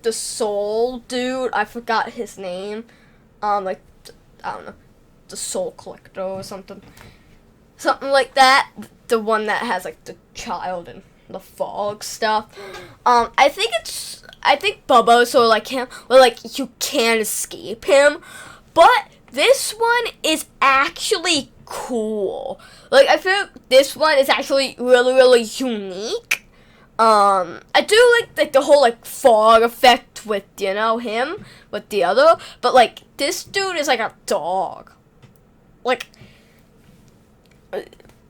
the Soul dude. I forgot his name. I don't know, the Soul Collector or something like that. The one that has like the child and the fog stuff. I think Bubba's sort of like him, where like you can't escape him. But this one is actually cool. Like I feel like this one is actually really unique. I do like the whole like fog effect with him with the other, but like this dude is like a dog. Like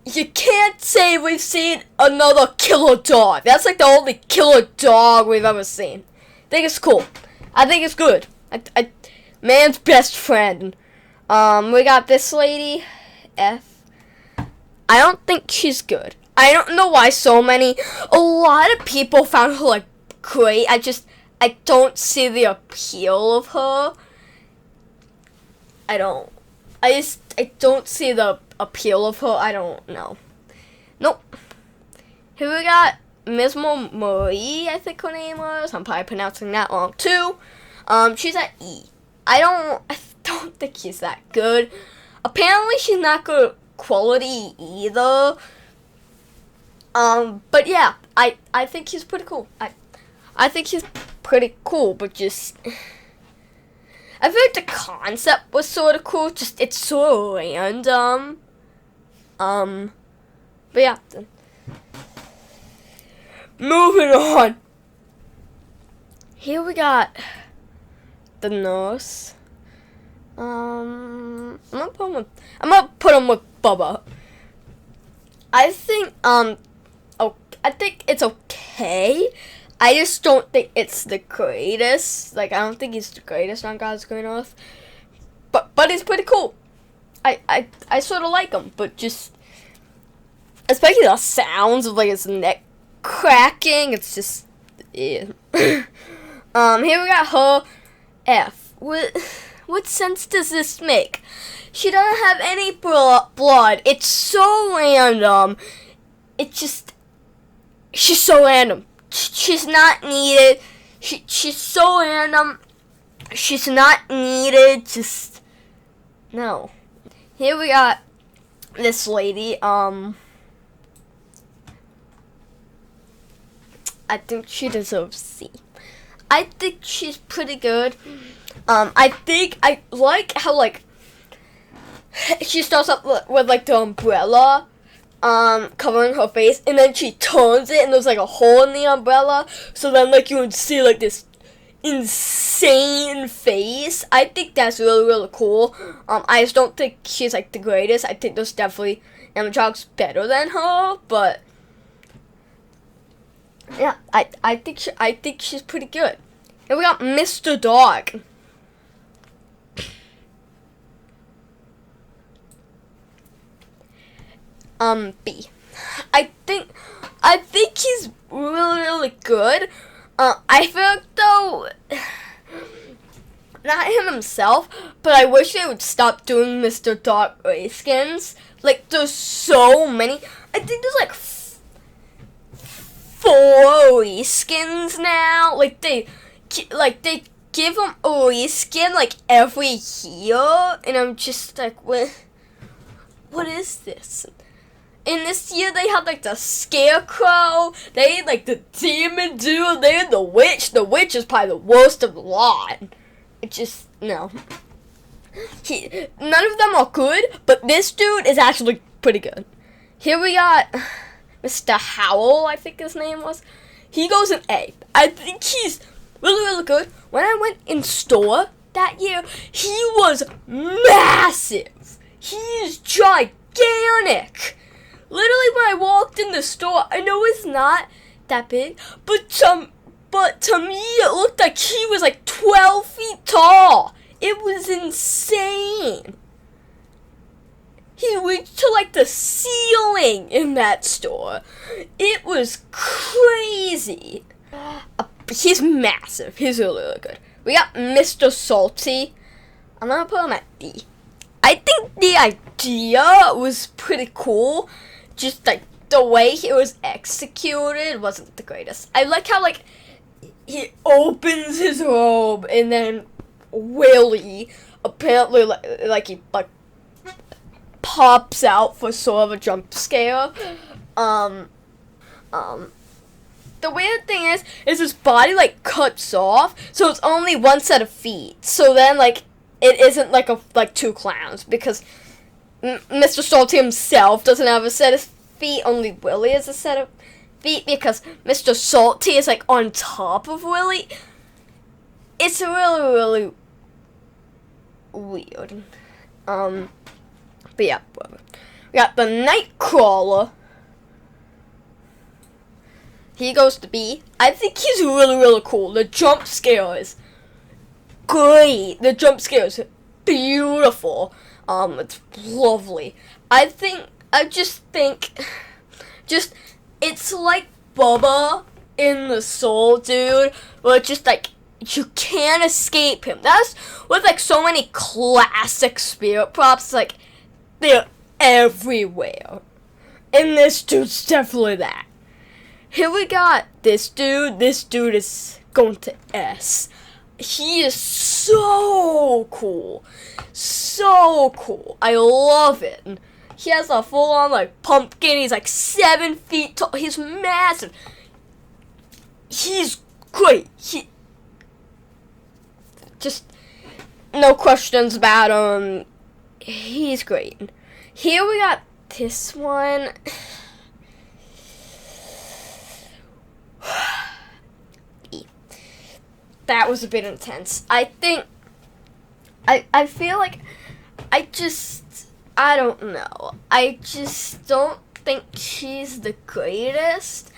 you can't say we've seen another killer dog. That's like the only killer dog we've ever seen. I think it's cool. I think it's good. Man's best friend. We got this lady, F. I don't think she's good. I don't know why a lot of people found her like great. I don't see the appeal of her. I don't see the appeal of her. I don't know. Nope. Here we got Ms. Marie, I think her name was. I'm probably pronouncing that wrong too. She's at E. I don't think she's that good. Apparently she's not good quality either. But yeah, I think she's pretty cool. I think she's pretty cool, but just I feel like the concept was sort of cool. Just it's so random. But yeah. Moving on. Here we got the nurse. I'm gonna put him with Bubba. I think I think it's okay. I just don't think it's the greatest. Like, I don't think he's the greatest on God's green earth. But he's pretty cool. I sort of like him, but just especially the sounds of like his neck cracking. It's just yeah. Here we got her F. What sense does this make? She doesn't have any blood. It's so random. She's so random. She's not needed. She's so random. She's not needed. Just no. Here we got this lady. I think she deserves C. I think she's pretty good. I think I like how like she starts up with like the umbrella covering her face, and then she turns it and there's like a hole in the umbrella, so then like you would see like this insane face. I think that's really, really cool. I just don't think she's like the greatest. I think there's definitely animatronics better than her, but yeah, I think she's pretty good. And we got Mr. Dog. B. I think he's really, really good. I feel like though, not him himself, but I wish they would stop doing Mr. Dog race skins. Like, there's so many. I think there's like 4 race skins now. Like they give him a race skin like every year, and I'm just like, what is this? And this year they had like the Scarecrow, they had like the Demon Dude, they had the Witch. The Witch is probably the worst of the lot. It just, no. None of them are good, but this dude is actually pretty good. Here we got Mr. Howell, I think his name was. He goes in A. I think he's really, really good. When I went in store that year, he was massive. He is gigantic. Literally, when I walked in the store, I know it's not that big, but to me, it looked like he was like 12 feet tall. It was insane. He reached to like the ceiling in that store. It was crazy. He's massive. He's really, really good. We got Mr. Salty. I'm gonna put him at D. I think the idea was pretty cool. Just like the way it was executed wasn't the greatest. I like how like he opens his robe and then Willie apparently like he like pops out for sort of a jump scare. The weird thing is his body like cuts off, so it's only one set of feet. So then like it isn't like 2 clowns, because Mr. Salty himself doesn't have a set of feet. Only Willie has a set of feet, because Mr. Salty is like on top of Willie. It's really, really weird. But yeah, we got the Nightcrawler. He goes to B. I think he's really, really cool. The jump scare is great. The jump scare is beautiful. It's lovely. I just think, it's like Bubba in the Soul Dude, where it's just like, you can't escape him. That's with like so many classic spirit props, like, they're everywhere. And this dude's definitely that. Here we got this dude. This dude is going to S. He is so cool. So cool. I love it. He has a full-on, like, pumpkin. He's, like, 7 feet tall. He's massive. He's great. no questions about him. He's great. Here we got this one. That was a bit intense. I think I feel like I don't know. I just don't think she's the greatest.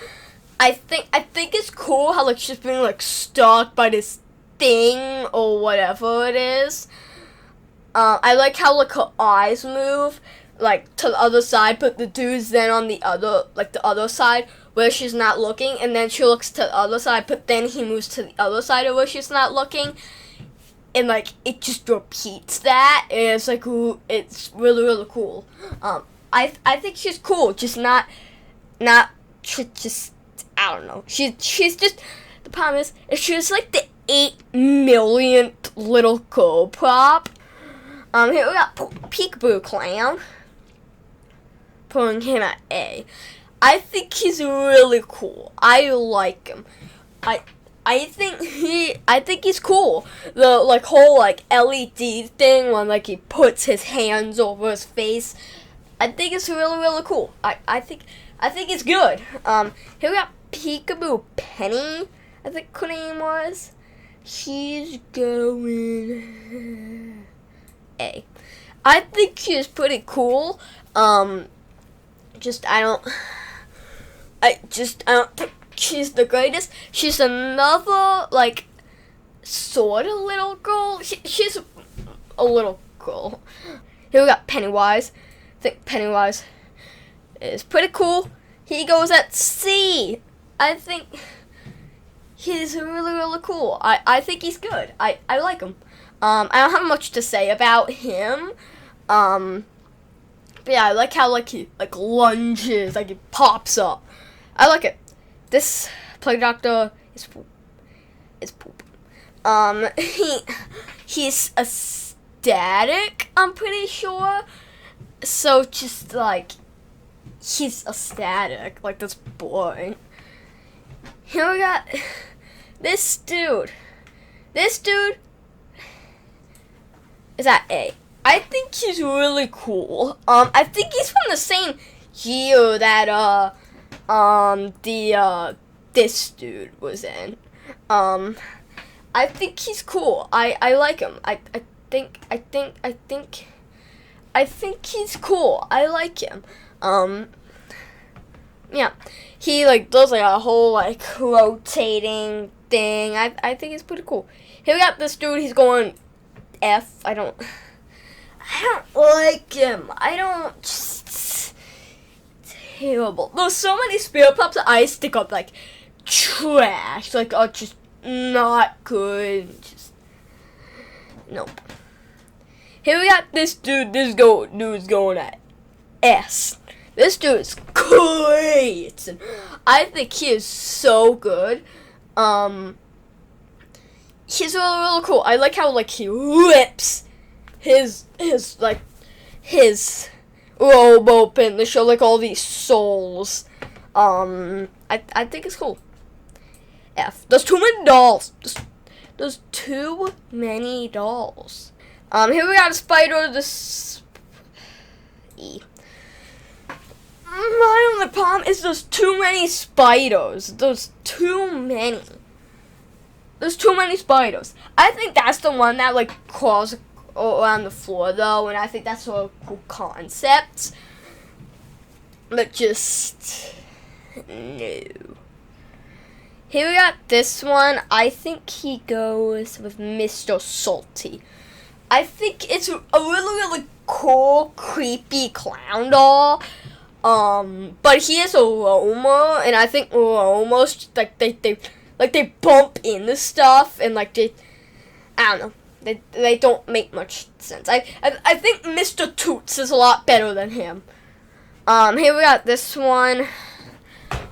I think it's cool how like she's being like stalked by this thing or whatever it is. I like how like her eyes move like to the other side, but the dude's then on the other side where she's not looking, and then she looks to the other side, but then he moves to the other side of where she's not looking, and like it just repeats that, and it's like ooh, it's really cool. I think she's cool, just not just I don't know. She's just the problem is she's like the 8 millionth little girl prop. Here we got Peekaboo Clown. Putting him at A. I think he's really cool. I like him. I think he's cool. The like whole like LED thing when like he puts his hands over his face. I think it's really cool. I think it's good. Here we got Peekaboo Penny, I think her name was. She's going A. I think she's pretty cool. I don't think she's the greatest. She's another like sort of little girl. She's a little girl. Here we got Pennywise. I think Pennywise is pretty cool. He goes at C. I think he's really cool. I think he's good. I like him. I don't have much to say about him. But yeah, I like how like he like lunges, like he pops up. I like it. This Plague Doctor is poop. It's poop. He's a static, I'm pretty sure. So just like he's a static, like that's boring. Here we got this dude. This dude is at A. I think he's really cool. I think he's from the same year that this dude was in. I think he's cool. I like him. I think he's cool. I like him. Yeah. He like does like a whole like rotating thing. I think it's pretty cool. Here we got this dude, he's going F. I don't like him. Just terrible. There's so many spirit pops that I stick up like trash. Like just not good. Just nope. Here we got this dude. Dude's going at S. This dude is great. I think he is so good. He's really cool. I like how like he rips his robe open to show like all these souls. I think it's cool. F. There's too many dolls. There's too many dolls. Here we got a spider. This E. My only problem is there's too many spiders. There's too many spiders. I think that's the one that like crawls around the floor though, and I think that's a cool concept. But just no. Here we got this one. I think he goes with Mr. Salty. I think it's a really cool, creepy clown doll. But he is a roamer, and I think roamers like they bump into stuff, and like I don't know, they don't make much sense. I think Mr. Toots is a lot better than him. Here we got this one.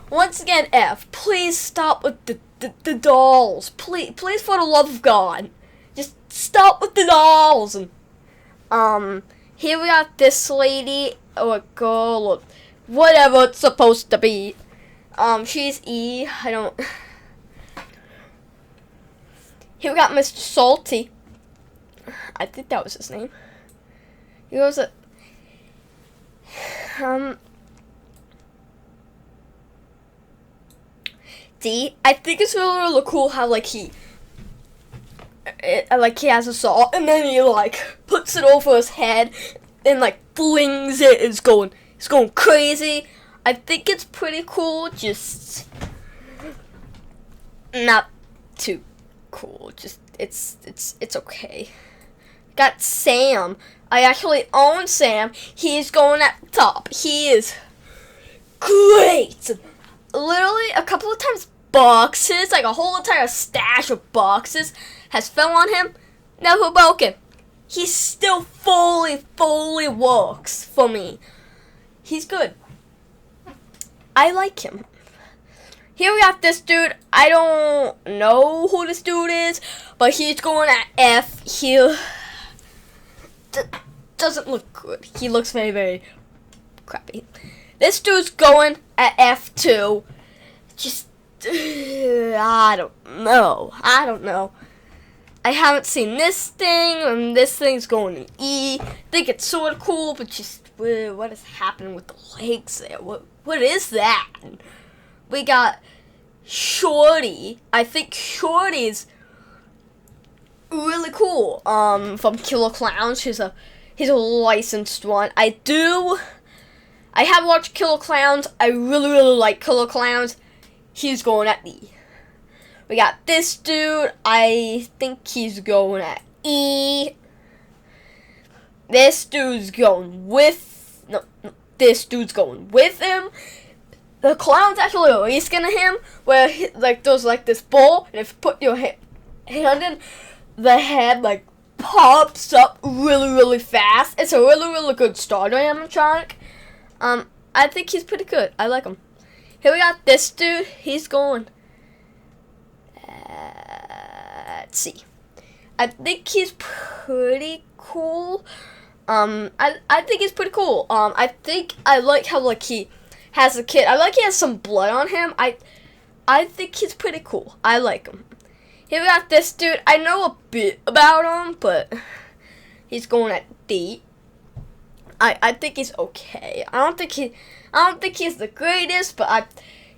Once again, F. Please stop with the dolls. Please, for the love of God, just stop with the dolls. And here we got this lady or a girl or whatever it's supposed to be. She's E. I don't. Here we got Mr. Salty. I think that was his name. He goes at D. I think it's really cool how like he has a saw and then he like puts it over his head and like flings it. It's going crazy. I think it's pretty cool. Just not too cool. Just it's okay. Got Sam. I actually own Sam. He's going at the top. He is great. Literally a couple of times boxes, like a whole entire stash of boxes has fell on him. Never broken. He still fully works for me. He's good. I like him. Here we got this dude. I don't know who this dude is, but he's going at F. He doesn't look good. He looks very crappy. This dude's going at F2. Just, I don't know. I haven't seen this thing, and this thing's going in E. I think it's sort of cool, but just, what is happening with the legs there? What is that? We got Shorty. I think Shorty's really cool. From Killer Clowns. He's a licensed one. I have watched Killer Clowns. I really like Killer Clowns. He's going at D. We got this dude. I think he's going at E. This dude's going with... No, this dude's going with him. The clown's actually releasing him, where there's like this ball, and if you put your hand in, the head like pops up really fast. It's a really good starter animatronic. I think he's pretty good. I like him. Here we got this dude. He's going. Let's see. I think he's pretty cool. I think he's pretty cool. I think I like how like he has a kid. I like he has some blood on him. I think he's pretty cool. I like him. Here we got this dude. I know a bit about him, but he's going at D. I think he's okay. I don't think he's the greatest, but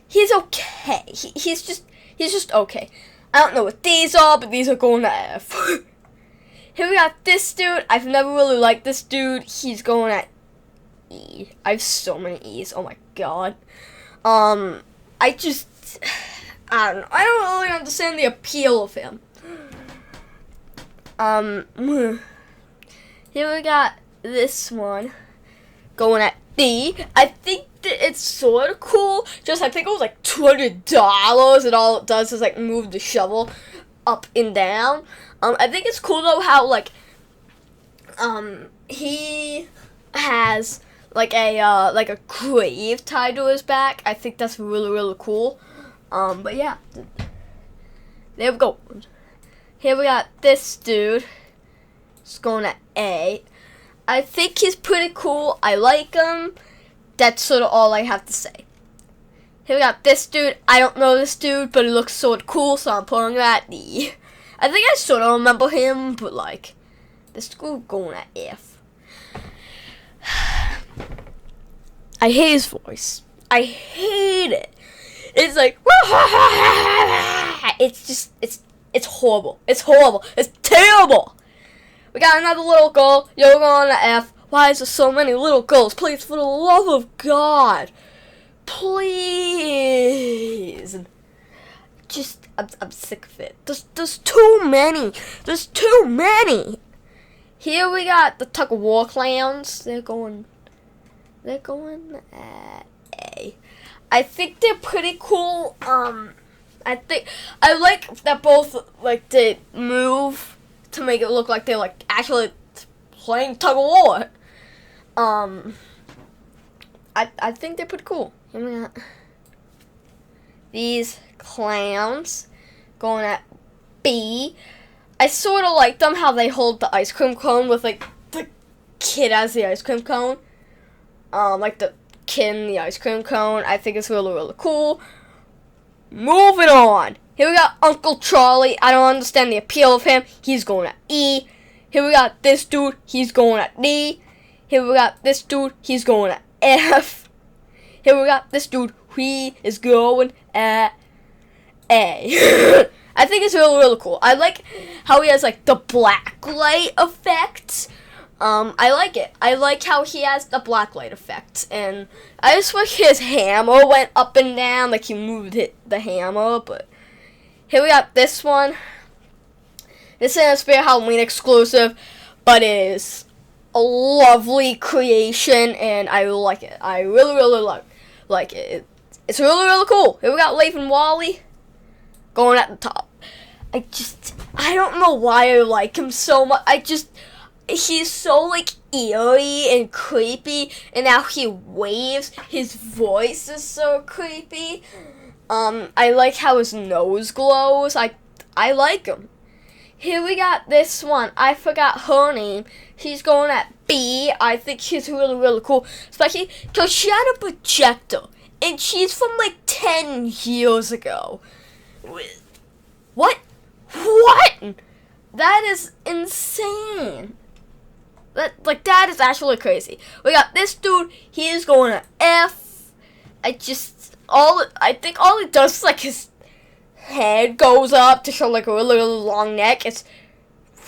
he's okay. He's just okay. I don't know what these are, but these are going to F. Here we got this dude. I've never really liked this dude. He's going at E. I have so many E's. Oh my god. I don't know. I don't really understand the appeal of him. Here we got this one going at D. I think that it's sort of cool. Just I think it was like $200, and all it does is like move the shovel up and down. I think it's cool though how like he has like a grave tied to his back. I think that's really cool. But yeah, there we go. Here we got this dude. It's going at A. I think he's pretty cool. I like him. That's sort of all I have to say. Here we got this dude. I don't know this dude, but he looks sort of cool, so I'm putting him at D. I think I sort of remember him, but like, this dude going at F. I hate his voice. I hate it. It's like, it's horrible. It's horrible. It's terrible. We got another little girl. You're going to F. Why is there so many little girls? Please, for the love of God. Please. I'm sick of it. There's too many. There's too many. Here we got the tug of war clowns. They're going at A. I think they're pretty cool. I think I like that both like they move to make it look like they're like actually playing tug of war. I think they're pretty cool. Here we got these clowns going at B. I sort of like them how they hold the ice cream cone with like the kid as the ice cream cone. Like the kid in the ice cream cone. I think it's really cool. Moving on. Here we got Uncle Charlie. I don't understand the appeal of him. He's going at E. Here we got this dude, he's going at D. Here we got this dude, he's going at F. Here we got this dude, he is going at A. I think it's really, really cool. I like how he has like the black light effect. I like it. I like how he has the black light effect. And I just wish his hammer went up and down, like he moved the hammer. But here we got this one. This is a Spirit Halloween exclusive, but it is a lovely creation, and I like it. I really, really like it. It's really, really cool. Here we got Leif and Wally going at the top. I don't know why I like him so much. He's so like eerie and creepy, and now he waves. His voice is so creepy. I like how his nose glows. I like him. Here we got this one. I forgot her name. She's going at B. I think she's really, really cool, especially because she had a projector, and she's from like 10 years ago. What? What? That is insane. That is actually crazy. We got this dude. He is going to F. I think all he does is like his head goes up to show like a really, really long neck. It's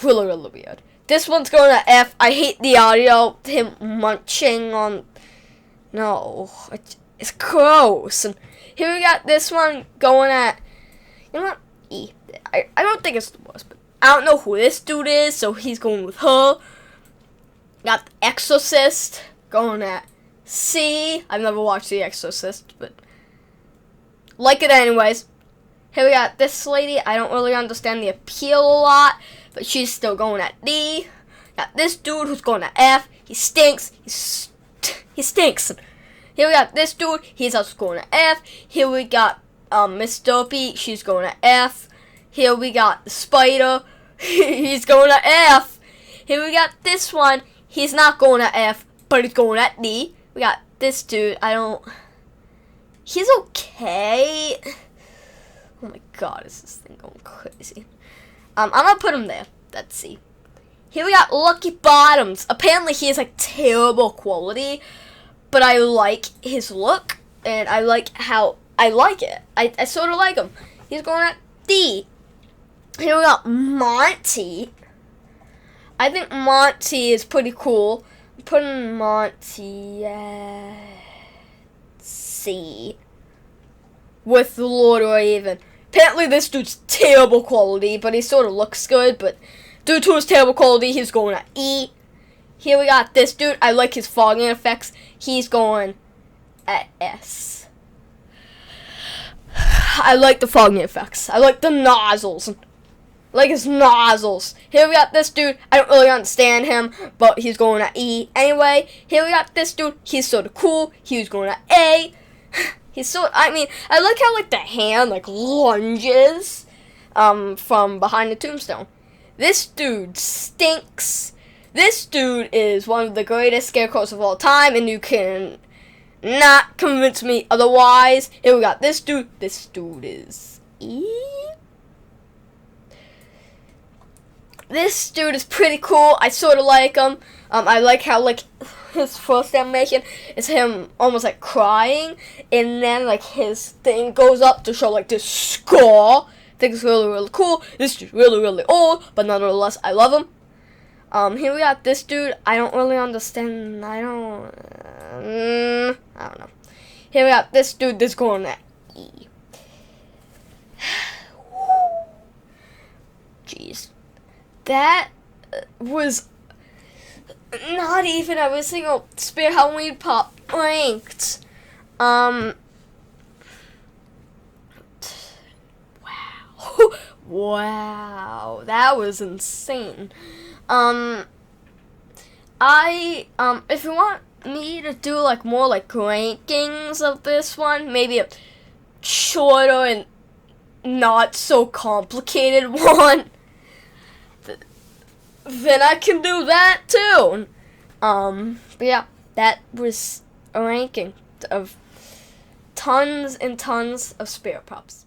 really, really weird. This one's going to F. I hate the audio. Him munching on. No, it's gross. And here we got this one going at. You know what? E. I don't think it's the worst, but I don't know who this dude is, so he's going with her. Got The Exorcist going at C. I've never watched The Exorcist, but like it anyways. Here we got this lady. I don't really understand the appeal a lot, but she's still going at D. Got this dude who's going at F. He stinks. He stinks. Here we got this dude. He's also going at F. Here we got Miss Dopey. She's going at F. Here we got the spider. He's going at F. Here we got this one. He's not going at F, but he's going at D. We got this dude. He's okay. Oh my god, is this thing going crazy? I'm gonna put him there. That's C. Here we got Lucky Bottoms. Apparently he has like terrible quality, but I like his look, and I like how I like it. I sort of like him. He's going at D. Here we got Monty. I think Monty is pretty cool. I'm putting Monty at C with the Lord Raven. Apparently this dude's terrible quality, but he sort of looks good. But due to his terrible quality, he's going at E. Here we got this dude. I like his fogging effects. He's going at S. I like the fogging effects. I like the nozzles. Like his nozzles. Here we got this dude. I don't really understand him, but he's going at E. Anyway, here we got this dude. He's sort of cool. He's going at A. I like how like the hand like lunges from behind the tombstone. This dude stinks. This dude is one of the greatest scarecrows of all time, and you can not convince me otherwise. Here we got this dude. This dude is E. This dude is pretty cool. I sort of like him. I like how like his first animation is him almost like crying, and then like his thing goes up to show like this scar. I think it's really, really cool. This dude's really, really old, but nonetheless, I love him. Here we got this dude. I don't really understand. I don't know. Here we got this dude. This going at E. Jeez. That was not even every single Spirit Halloween Pop ranked. Wow. Wow. That was insane. If you want me to do like more like rankings of this one, maybe a shorter and not so complicated one, then I can do that too. But yeah, that was a ranking of tons and tons of Spirit Props.